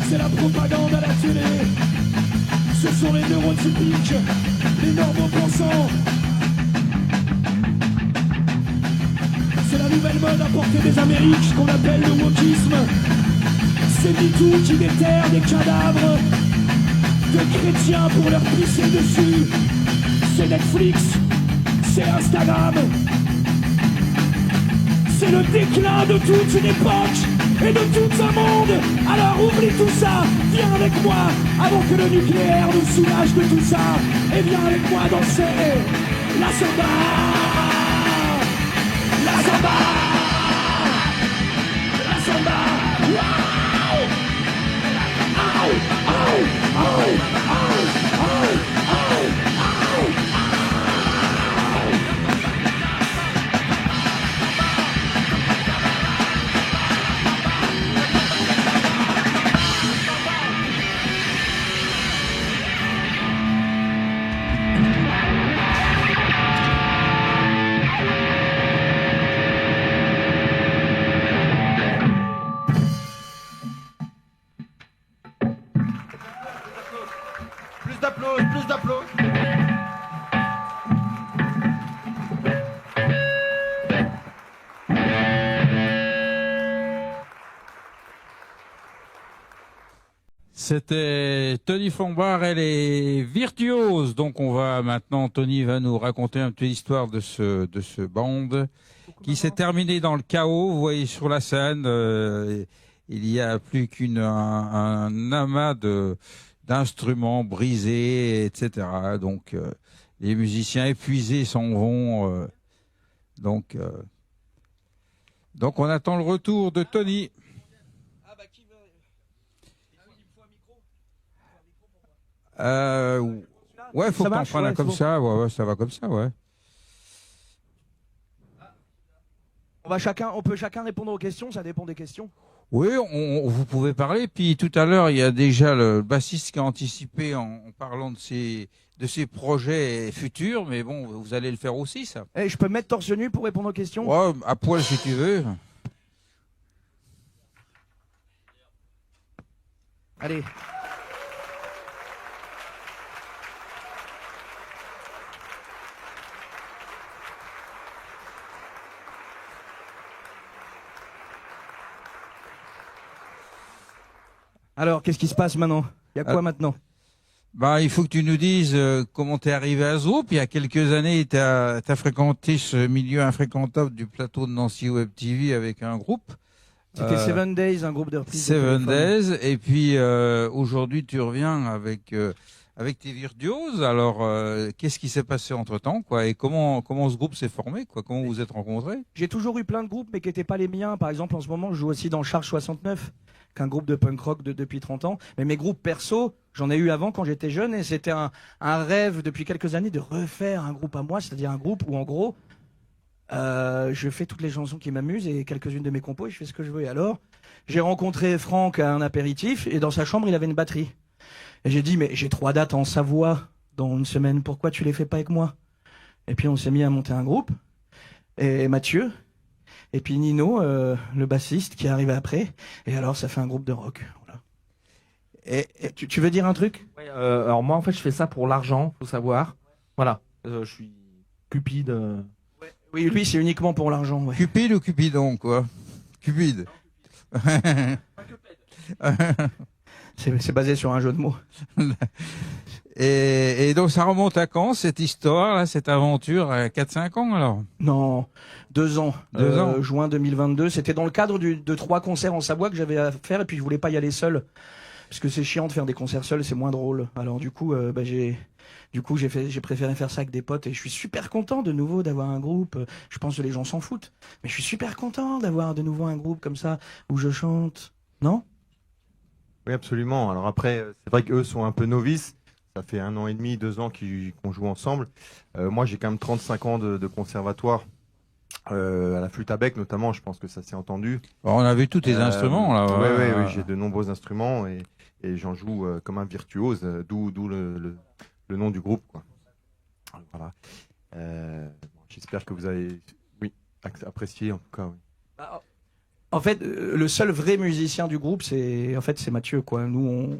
c'est la propagande à la télé, ce sont les neurotypiques, les normaux-pensants. C'est la nouvelle mode apportée des Amériques, ce qu'on appelle le wokisme. C'est MeToo qui déterre des cadavres de chrétiens pour leur pisser dessus. C'est Netflix, c'est Instagram. C'est le déclin de toute une époque et de tout un monde. Alors oublie tout ça, viens avec moi, avant que le nucléaire nous soulage de tout ça. Et viens avec moi danser la samba. La samba, la samba, wow! Ow, ow, ow, ow, ow, ow, ow. C'était Tony Fombard, elle est virtuose. Donc Tony va nous raconter un peu l'histoire de ce band qui s'est terminé dans le chaos. Vous voyez sur la scène, il y a plus un amas d'instruments brisés, etc. Donc les musiciens épuisés s'en vont. Donc on attend le retour de Tony. Ouais, faut que t'en prennes un comme ça. Ouais, ça va comme ça, ouais. On peut chacun répondre aux questions, ça dépend des questions. Oui, vous pouvez parler. Puis tout à l'heure, il y a déjà le bassiste qui a anticipé en parlant de ses projets futurs. Mais bon, vous allez le faire aussi, ça. Je peux me mettre torse nu pour répondre aux questions? Ouais, à poil si tu veux. Allez. Alors, qu'est-ce qui se passe maintenant? Il y a quoi maintenant? Il faut que tu nous dises comment t'es arrivé à ce groupe. Il y a quelques années, t'as fréquenté ce milieu infréquentable du plateau de Nancy Web TV avec un groupe. C'était Seven Days, un groupe de reprises. Seven Days. Et puis aujourd'hui, tu reviens avec tes virtuoses. Alors, qu'est-ce qui s'est passé entre-temps, quoi? Et comment ce groupe s'est formé, quoi? Comment vous vous êtes rencontrés? J'ai toujours eu plein de groupes, mais qui n'étaient pas les miens. Par exemple, en ce moment, je joue aussi dans Charge 69, qu'un groupe de punk rock depuis 30 ans. Mais mes groupes perso, j'en ai eu avant quand j'étais jeune, et c'était un rêve depuis quelques années de refaire un groupe à moi, c'est-à-dire un groupe où, en gros, je fais toutes les chansons qui m'amusent et quelques-unes de mes compos, et je fais ce que je veux. Et alors, j'ai rencontré Franck à un apéritif, et dans sa chambre, il avait une batterie. Et j'ai dit, mais j'ai 3 dates en Savoie dans une semaine, pourquoi tu les fais pas avec moi? Et puis on s'est mis à monter un groupe, et Mathieu, et puis Nino, le bassiste, qui est arrivé après, et alors ça fait un groupe de rock. Voilà. Et tu veux dire un truc? Ouais, alors moi, en fait, je fais ça pour l'argent, faut savoir. Voilà, je suis cupide. Ouais. Oui, lui, c'est uniquement pour l'argent. Ouais. Cupide ou Cupidon, quoi? Cupide. C'est basé sur un jeu de mots. Et donc ça remonte à quand cette histoire, là, cette aventure? À 4-5 ans alors? Non, 2 ans. 2 ans. Juin 2022. C'était dans le cadre de 3 concerts en Savoie que j'avais à faire, et puis je voulais pas y aller seul. Parce que c'est chiant de faire des concerts seul, c'est moins drôle. Alors du coup, j'ai préféré faire ça avec des potes, et je suis super content de nouveau d'avoir un groupe. Je pense que les gens s'en foutent, mais je suis super content d'avoir de nouveau un groupe comme ça où je chante. Non? Oui, absolument. Alors après, c'est vrai qu'eux sont un peu novices. Ça fait 1 an et demi, 2 ans qu'on joue ensemble. Moi, j'ai quand même 35 ans de conservatoire. À la flûte à bec notamment, je pense que ça s'est entendu. On a vu tous tes instruments là. Oui, j'ai de nombreux instruments et j'en joue comme un virtuose, d'où le nom du groupe, quoi. Voilà. J'espère que vous avez apprécié en tout cas. Oui. En fait, le seul vrai musicien du groupe, c'est Mathieu, quoi. Nous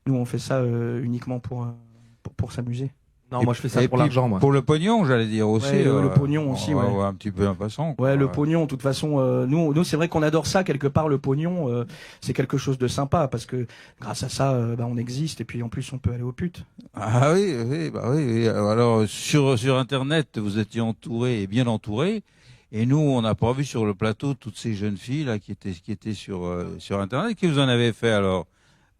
on fait ça uniquement pour s'amuser. Non, moi je fais ça pour l'argent, moi. Pour le pognon, j'allais dire aussi. Ouais, le pognon aussi, ouais. Un petit peu en passant. Ouais, le pognon, de toute façon, nous c'est vrai qu'on adore ça, quelque part, le pognon, c'est quelque chose de sympa, parce que grâce à ça, on existe, et puis en plus on peut aller aux putes. Ah oui. Alors, sur Internet, vous étiez entouré, et bien entouré. Et nous, on n'a pas vu sur le plateau toutes ces jeunes filles là qui étaient sur Internet. Qu'est-ce que vous en avez fait alors?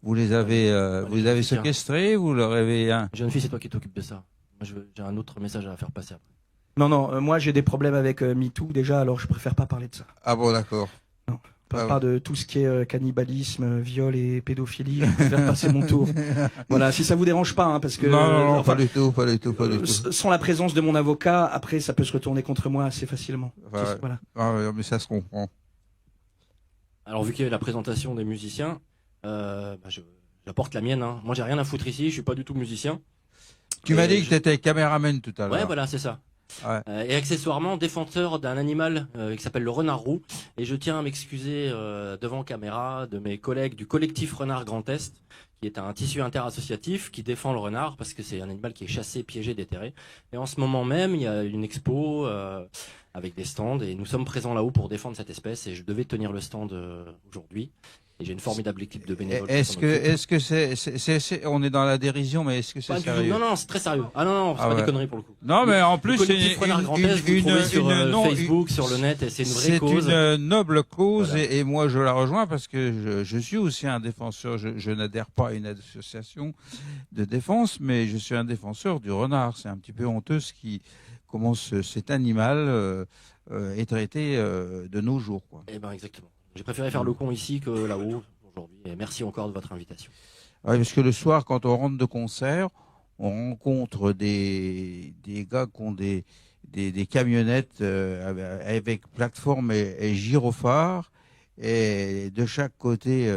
Vous les avez séquestrées, vous leur avez un... Jeune fille, c'est toi qui t'occupes de ça. Moi, j'ai un autre message à faire passer après. Non, moi j'ai des problèmes avec MeToo déjà, alors je préfère pas parler de ça. Ah bon, d'accord. Non, pas de tout ce qui est cannibalisme, viol et pédophilie. Je préfère passer mon tour. Voilà, si ça vous dérange pas, parce que non, pas du tout. Sans la présence de mon avocat, après ça peut se retourner contre moi assez facilement. Voilà. Ah, mais ça se comprend. Alors vu qu'il y a la présentation des musiciens, j'apporte la mienne. Hein. Moi, j'ai rien à foutre ici. Je suis pas du tout musicien. Tu m'as dit que tu étais caméraman tout à l'heure. Ouais, voilà, c'est ça. Ouais. Et accessoirement, défenseur d'un animal qui s'appelle le renard roux. Et je tiens à m'excuser devant caméra de mes collègues du collectif Renard Grand Est, qui est un tissu interassociatif qui défend le renard parce que c'est un animal qui est chassé, piégé, déterré. Et en ce moment même, il y a une expo avec des stands et nous sommes présents là-haut pour défendre cette espèce. Et je devais tenir le stand aujourd'hui. Et j'ai une formidable équipe de bénévoles. qui Est-ce s'en que, occupent. est-ce que on est dans la dérision, mais est-ce que c'est Pas du tout. sérieux? Non, non, c'est très sérieux. Ah non, non, c'est Ah pas ouais. des conneries pour le coup. Non, mais en Le plus, c'est collectif Renard Grand Est, vous le trouvez sur non, Facebook, sur le net, et c'est une vraie c'est cause. une noble cause Voilà. et moi je la rejoins parce que je suis aussi un défenseur. Je n'adhère pas à une association de défense, mais je suis un défenseur du renard. C'est un petit peu honteux comment cet animal est traité de nos jours, quoi. Eh ben, exactement. J'ai préféré faire le con ici que là-haut aujourd'hui. Et merci encore de votre invitation. Ouais, parce que le soir, quand on rentre de concert, on rencontre des gars qui ont des camionnettes avec plateforme et gyrophare, et de chaque côté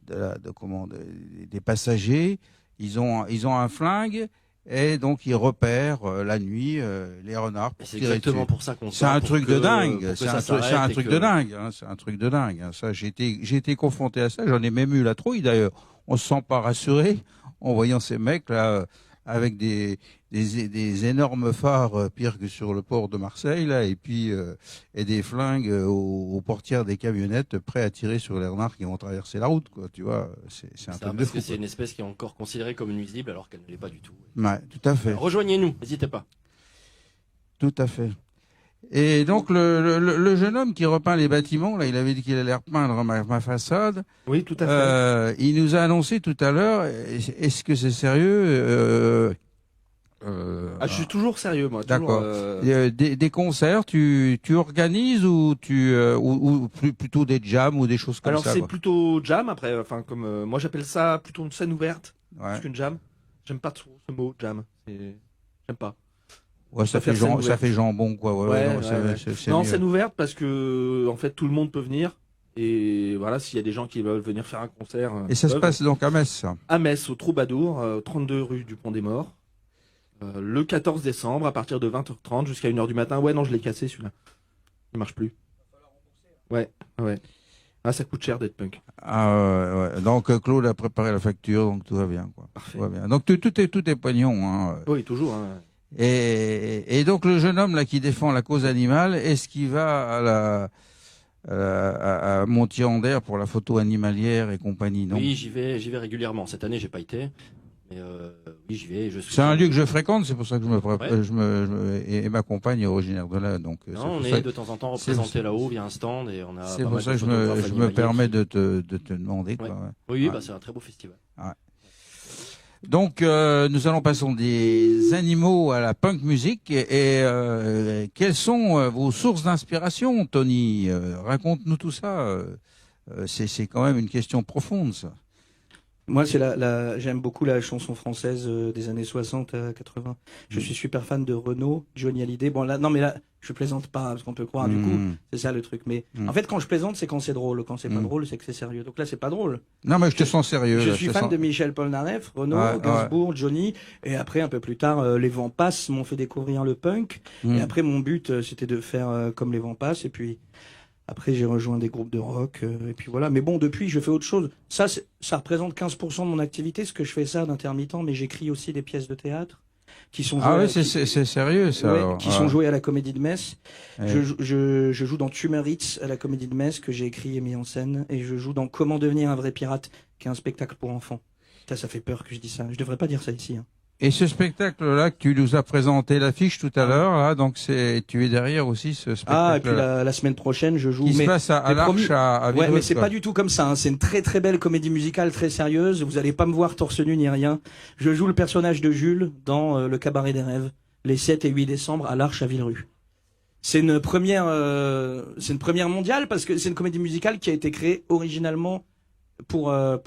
des passagers, ils ont un flingue, et donc ils repèrent la nuit les renards Et pour c'est tirer exactement dessus. pour ça qu'on C'est un truc de dingue. C'est un truc de dingue. dingue. Hein. C'est un truc de dingue. Hein. Ça, j'ai été confronté à ça. J'en ai même eu la trouille d'ailleurs. On se sent pas rassuré en voyant ces mecs là avec des énormes phares pires que sur le port de Marseille là, et puis et des flingues aux portières des camionnettes prêts à tirer sur les renards qui vont traverser la route, quoi. Tu vois, c'est un Ça, truc de parce fou. que c'est Quoi. une espèce qui est encore considérée comme nuisible alors qu'elle ne l'est pas du tout. Ouais, tout à fait. Rejoignez-nous, n'hésitez pas. Tout à fait. Et donc le jeune homme qui repeint les bâtiments, là, il avait dit qu'il allait repeindre ma façade. Oui, tout à fait. Il nous a annoncé tout à l'heure. Est-ce que c'est sérieux Ah, je suis toujours sérieux, moi. D'accord. Toujours, Des concerts, tu organises ou plutôt des jams ou des choses comme Alors ça c'est quoi. plutôt jam après, enfin comme moi j'appelle ça plutôt une scène ouverte Ouais. plus qu'une jam. J'aime pas trop ce mot jam. J'aime pas. Ouais, ça préfère fait scène ça ouverte. fait jambon quoi. Ouais, Ouais, non, ouais, c'est- ouais. c'est Non, mieux. scène ouverte parce que en fait tout le monde peut venir et voilà s'il y a des gens qui veulent venir faire un concert. Et ça ils se peuvent. passe donc à Metz. Ça. À Metz au Troubadour, 32 rue du Pont des Morts. Le 14 décembre à partir de 20h30 jusqu'à 1h du matin. Ouais non je l'ai cassé celui-là. Il marche plus. Ouais ouais. Ah ça coûte cher d'être punk. Ah, ouais. Donc Claude a préparé la facture, donc tout va bien quoi. Parfait. Tout va bien. Donc tout est pognon. Hein. Oui toujours. Hein. Et donc le jeune homme là qui défend la cause animale, est-ce qu'il va à Montier-en-Der pour la photo animalière et compagnie? Non. Oui, j'y vais régulièrement. Cette année, j'ai pas été. Mais oui, j'y vais. C'est un lieu que je fréquente, c'est pour ça que Ouais. et ma compagne est originaire de là, donc c'est Non, pour on ça est de temps en temps c'est pour représenté ça- là-haut via un stand et on a. c'est pas pour mal ça de que photographes je me animaliers permets qui- de te demander. Quoi, Ouais. ouais. Oui, Ouais. bah, c'est un très beau festival. Donc nous allons passer des animaux à la punk music et quelles sont vos sources d'inspiration, Tony? Raconte-nous tout ça. C'est quand même une question profonde, ça. Moi, j'aime beaucoup la chanson française des années 60 à 80. Je suis super fan de Renaud, Johnny Hallyday. Bon, là, non, mais là, je plaisante pas, parce qu'on peut croire, du coup, c'est ça le truc. Mais en fait, quand je plaisante, c'est quand c'est drôle. Quand c'est pas drôle, c'est que c'est sérieux. Donc là, c'est pas drôle. Non, mais je te sens sérieux. Je là, suis te fan sens- de Michel Polnareff, Renaud, Ouais, Gainsbourg, Johnny. Et après, un peu plus tard, les Vents Passent m'ont fait découvrir le punk. Mm. Et après, mon but, c'était de faire comme les Vents Passent. Et puis, après, j'ai rejoint des groupes de rock. Et puis voilà. Mais bon, depuis, je fais autre chose. Ça représente 15% de mon activité, ce que je fais ça d'intermittent. Mais j'écris aussi des pièces de théâtre qui sont Ah jouées, oui, c'est sérieux, ça. ouais, alors. qui sont jouées à la Comédie de Metz. Ouais. Je joue dans Tumeritz à la Comédie de Metz, que j'ai écrit et mis en scène. Et je joue dans Comment devenir un vrai pirate, qui est un spectacle pour enfants. Putain, ça fait peur que je dise ça. Je devrais pas dire ça ici. Hein. Et ce spectacle-là que tu nous as présenté l'affiche tout à l'heure, là, donc tu es derrière aussi ce spectacle. Ah, et puis la semaine prochaine, je joue. Qui se mais passe à mais l'Arche promis- à Ouais, Villerupt, mais c'est quoi. pas du tout comme ça. Hein. C'est une très très belle comédie musicale, très sérieuse. Vous allez pas me voir torse nu ni rien. Je joue le personnage de Jules dans Le Cabaret des Rêves, les 7 et 8 décembre à l'Arche à Villerupt. C'est une première mondiale parce que c'est une comédie musicale qui a été créée originalement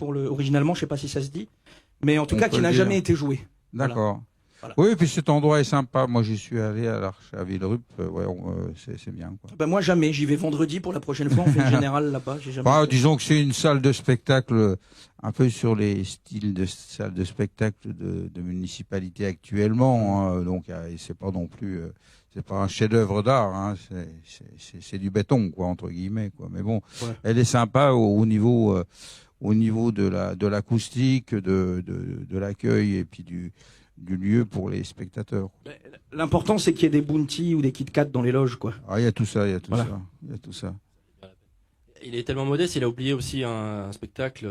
originalement, je sais pas si ça se dit, mais en tout On cas peut qui n'a le jamais dire. été jouée. D'accord. Voilà. Oui, puis cet endroit est sympa. Moi, j'y suis allé à l'Arche à Villerupt. Ouais, c'est bien, quoi. Ben moi jamais. J'y vais vendredi pour la prochaine fois. On fait le général là-bas. J'ai jamais. Bah, fait. disons que c'est une salle de spectacle un peu sur les styles de salles de spectacle de municipalité actuellement. Hein, donc, et c'est pas non plus, c'est pas un chef-d'œuvre d'art. Hein, c'est du béton, quoi, entre guillemets, quoi. Mais bon, Ouais. elle est sympa au niveau de l'acoustique, de l'accueil et puis du lieu pour les spectateurs. L'important c'est qu'il y ait des bounties ou des Kit Kat dans les loges, quoi. Ah, il y a tout ça, il y a tout Voilà. ça, il y a tout ça. Il est tellement modeste, il a oublié aussi un spectacle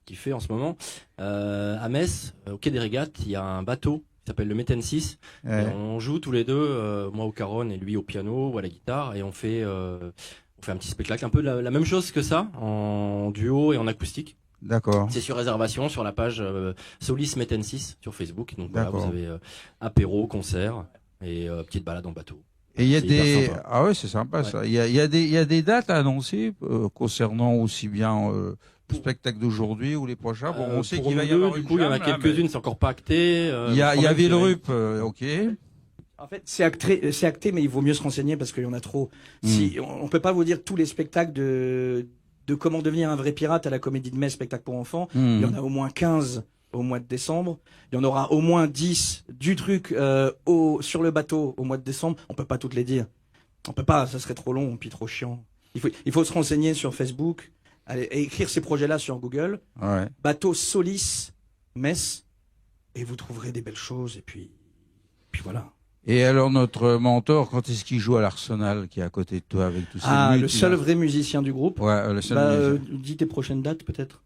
qui fait en ce moment. À Metz, au Quai des Régates, il y a un bateau qui s'appelle le Méten 6. Ouais. Et on joue tous les deux, moi au caron et lui au piano ou à la guitare, et on fait un petit spectacle, un peu la même chose que ça, en duo et en acoustique. D'accord. C'est sur réservation sur la page Solis Méten 6 sur Facebook. Donc voilà, D'accord. vous avez apéro, concert et petite balade en bateau. Et il y a C'est hyper des sympa. ah ouais, c'est sympa ça. Il y a des dates à annoncer concernant aussi bien le spectacle d'aujourd'hui ou les prochains. Bon, on sait Pour qu'il va y nous deux, avoir du une coup, il y en a jam, là, quelques-unes, c'est encore pas acté. mais il y a quand même, Villerup, ok. En fait, c'est acté, mais il vaut mieux se renseigner parce qu'il y en a trop. Si, on peut pas vous dire tous les spectacles de comment devenir un vrai pirate à la Comédie de Metz, spectacle pour enfants. Il y en a au moins 15 au mois de décembre. Il y en aura au moins 10 du truc sur le bateau au mois de décembre. On peut pas toutes les dire. On peut pas, ça serait trop long puis trop chiant. Il faut se renseigner sur Facebook, et écrire ces projets-là sur Google. Ouais. Bateau Solis, Metz, et vous trouverez des belles choses. Et puis voilà. Et alors notre mentor, quand est-ce qu'il joue à l'Arsenal, qui est à côté de toi avec tous ces luttes, Le seul vrai musicien du groupe. Ouais, le seul. musicien. Dis tes prochaines dates peut-être.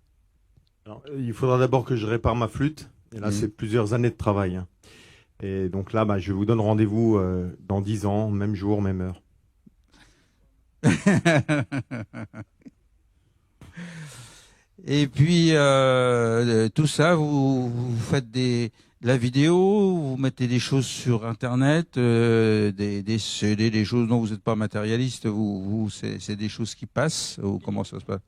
Alors, il faudra d'abord que je répare ma flûte. Et là, Mhm. c'est plusieurs années de travail. Hein. Et donc là, je vous donne rendez-vous dans 10 ans, même jour, même heure. Et puis tout ça, vous faites de la vidéo, vous mettez des choses sur Internet, des CD, des choses dont vous n'êtes pas matérialiste. Vous c'est des choses qui passent ou comment ça se passe?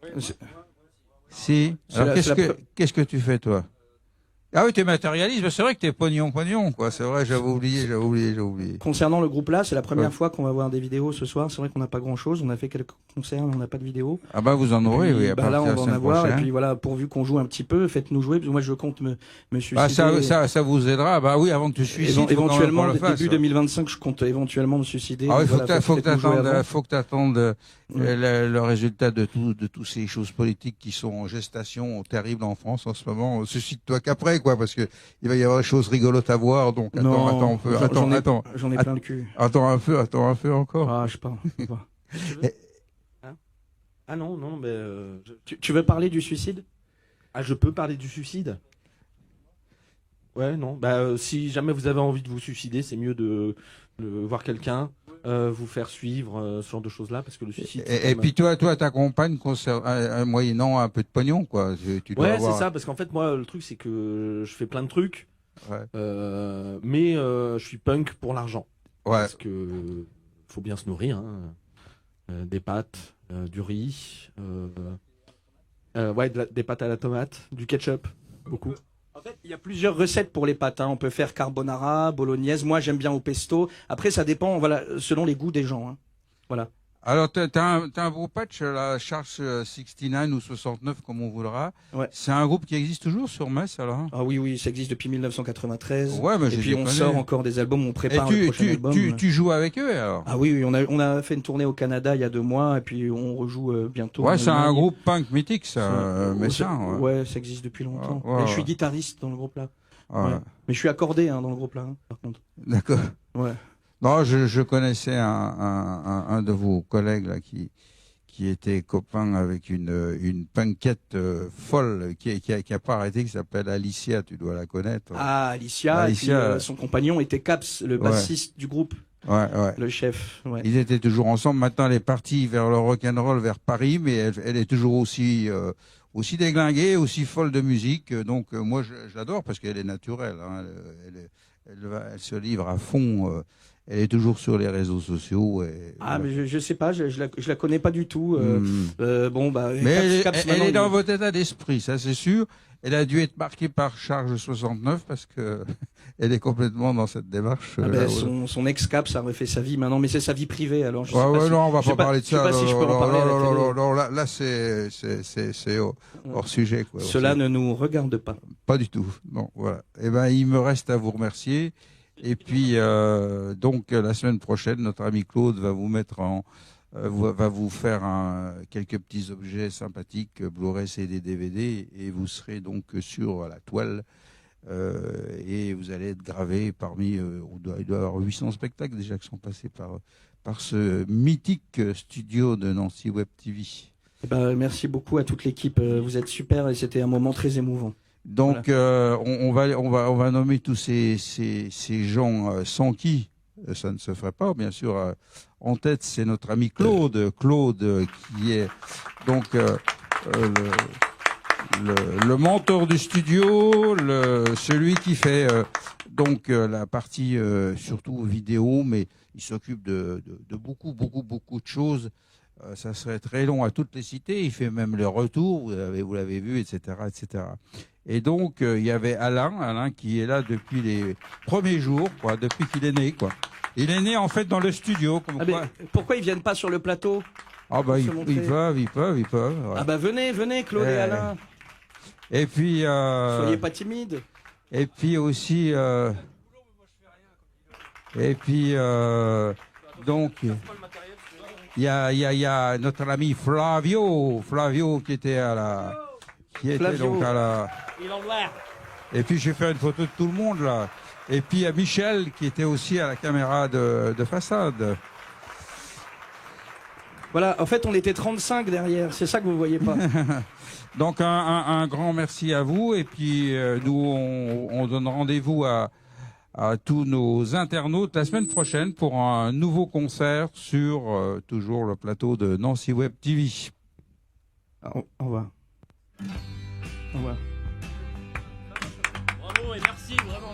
Si. Alors qu'est-ce que tu fais toi? Ah oui, t'es matérialiste, mais c'est vrai que t'es pognon, quoi. C'est vrai, j'avais oublié. Concernant le groupe là, c'est la première Ouais. fois qu'on va voir des vidéos ce soir. C'est vrai qu'on n'a pas grand chose. On a fait quelques concerts, mais on n'a pas de vidéo. Ah bah vous en aurez, Puis, oui. À là, partir on de va la en semaine avoir. prochaine. Et puis voilà, pourvu qu'on joue un petit peu, faites-nous jouer. Parce que moi, je compte me suicider. Ah ça vous aidera. Bah oui, avant que tu suicides. faut quand même Éventuellement, qu'on le fasse. début 2025, je compte éventuellement me suicider. Ah oui, Donc voilà, faut que faites-nous jouer avant. t'attendes le résultat de toutes ces choses politiques qui sont en gestation terribles en France en ce moment. Suscite-toi qu'après, quoi, parce que il va y avoir des choses rigolotes à voir. Donc Non, attends un peu, j'en ai plein le cul. attends un peu encore. Ah, je sais pas. Je sais pas. Ah non, mais Tu veux parler du suicide? je peux parler du suicide. Ouais, non. Si jamais vous avez envie de vous suicider, c'est mieux de voir quelqu'un, vous faire suivre ce genre de choses-là, parce que le suicide. Et puis toi, ta compagne, moyennant un peu de pognon, quoi. Tu dois Ouais, avoir... c'est ça, parce qu'en fait, moi, le truc, c'est que je fais plein de trucs, Ouais. mais je suis punk pour l'argent. Ouais. Parce que faut bien se nourrir, hein. Des pâtes, du riz, des pâtes à la tomate, du ketchup, beaucoup. En fait, il y a plusieurs recettes pour les pâtes. On peut faire carbonara, bolognaise. Moi, j'aime bien au pesto. Après, ça dépend, voilà, selon les goûts des gens. Hein. Voilà. Alors, t'as un beau patch, la Charge 69 ou 69, comme on voudra. Ouais. C'est un groupe qui existe toujours sur Metz, alors? Ah oui, ça existe depuis 1993. Ouais, mais Et puis on sort encore des albums, on prépare le prochain album. tu joues avec eux, alors? Ah oui, on a fait une tournée au Canada il y a 2 mois, et puis on rejoue bientôt. Ouais, en c'est un Allemagne. groupe punk mythique, ça, messin. Ouais, ça existe depuis longtemps. Ouais, ouais, Et je suis ouais. guitariste dans le groupe là. Ouais. Ouais. Mais je suis accordé dans le groupe là, par contre. D'accord. Ouais. Non, je connaissais un de vos collègues là qui était copain avec une punkette folle qui a pas arrêté, qui s'appelle Alicia, tu dois la connaître. Ah, Alicia, et puis, son compagnon était Caps, le bassiste du groupe, Ouais. le chef. Ouais. Ils étaient toujours ensemble. Maintenant, elle est partie vers le rock'n'roll, vers Paris, mais elle est toujours aussi déglinguée, aussi folle de musique. Donc moi, je l'adore parce qu'elle est naturelle. Hein. Elle se livre à fond. Elle est toujours sur les réseaux sociaux. Et, Ah, voilà. mais je sais pas, je la connais pas du tout. Bon, bah, Mais Caps, elle maintenant, est dans votre état d'esprit, ça c'est sûr. Elle a dû être marquée par Charge 69 parce que elle est complètement dans cette démarche. Ah ben, son ex-Caps a refait sa vie maintenant, mais c'est sa vie privée, alors je sais pas si- non, on va je sais pas parler de ça. Je sais pas si je peux en parler à la télé. Non, là c'est hors sujet. Quoi, Cela ne nous regarde pas. Pas du tout. Non, voilà. Eh ben, il me reste à vous remercier. Et puis, donc, la semaine prochaine, notre ami Claude va vous mettre va vous faire quelques petits objets sympathiques, Blu-ray, CD, DVD, et vous serez donc sur la toile Et vous allez être gravé parmi, il doit y avoir 800 spectacles déjà qui sont passés par ce mythique studio de Nancy Web TV. Eh ben, merci beaucoup à toute l'équipe. Vous êtes super et c'était un moment très émouvant. Donc, voilà. on va nommer tous ces gens sans qui ça ne se ferait pas. Bien sûr, en tête, c'est notre ami Claude. Claude, qui est donc le mentor du studio, celui qui fait donc la partie surtout vidéo, mais il s'occupe de beaucoup de choses. Ça serait très long à toutes les citer. Il fait même les retours, vous l'avez vu, etc., etc. Et donc il y avait Alain qui est là depuis les premiers jours, quoi, depuis qu'il est né, quoi. Il est né en fait dans le studio. Comme quoi. Pourquoi ils viennent pas sur le plateau? Ah bah ils peuvent. Ouais. Ah bah venez, Claude et Alain. Et puis soyez pas timides. Et puis aussi donc il y a notre ami Flavio qui était donc à la. Et puis j'ai fait une photo de tout le monde là. Et puis il y a Michel qui était aussi à la caméra de façade. Voilà, en fait on était 35 derrière, c'est ça que vous voyez pas. Donc un grand merci à vous et puis nous on donne rendez-vous à tous nos internautes la semaine prochaine pour un nouveau concert sur toujours le plateau de Nancy Web TV. Au revoir. Au revoir. Bravo et merci, vraiment.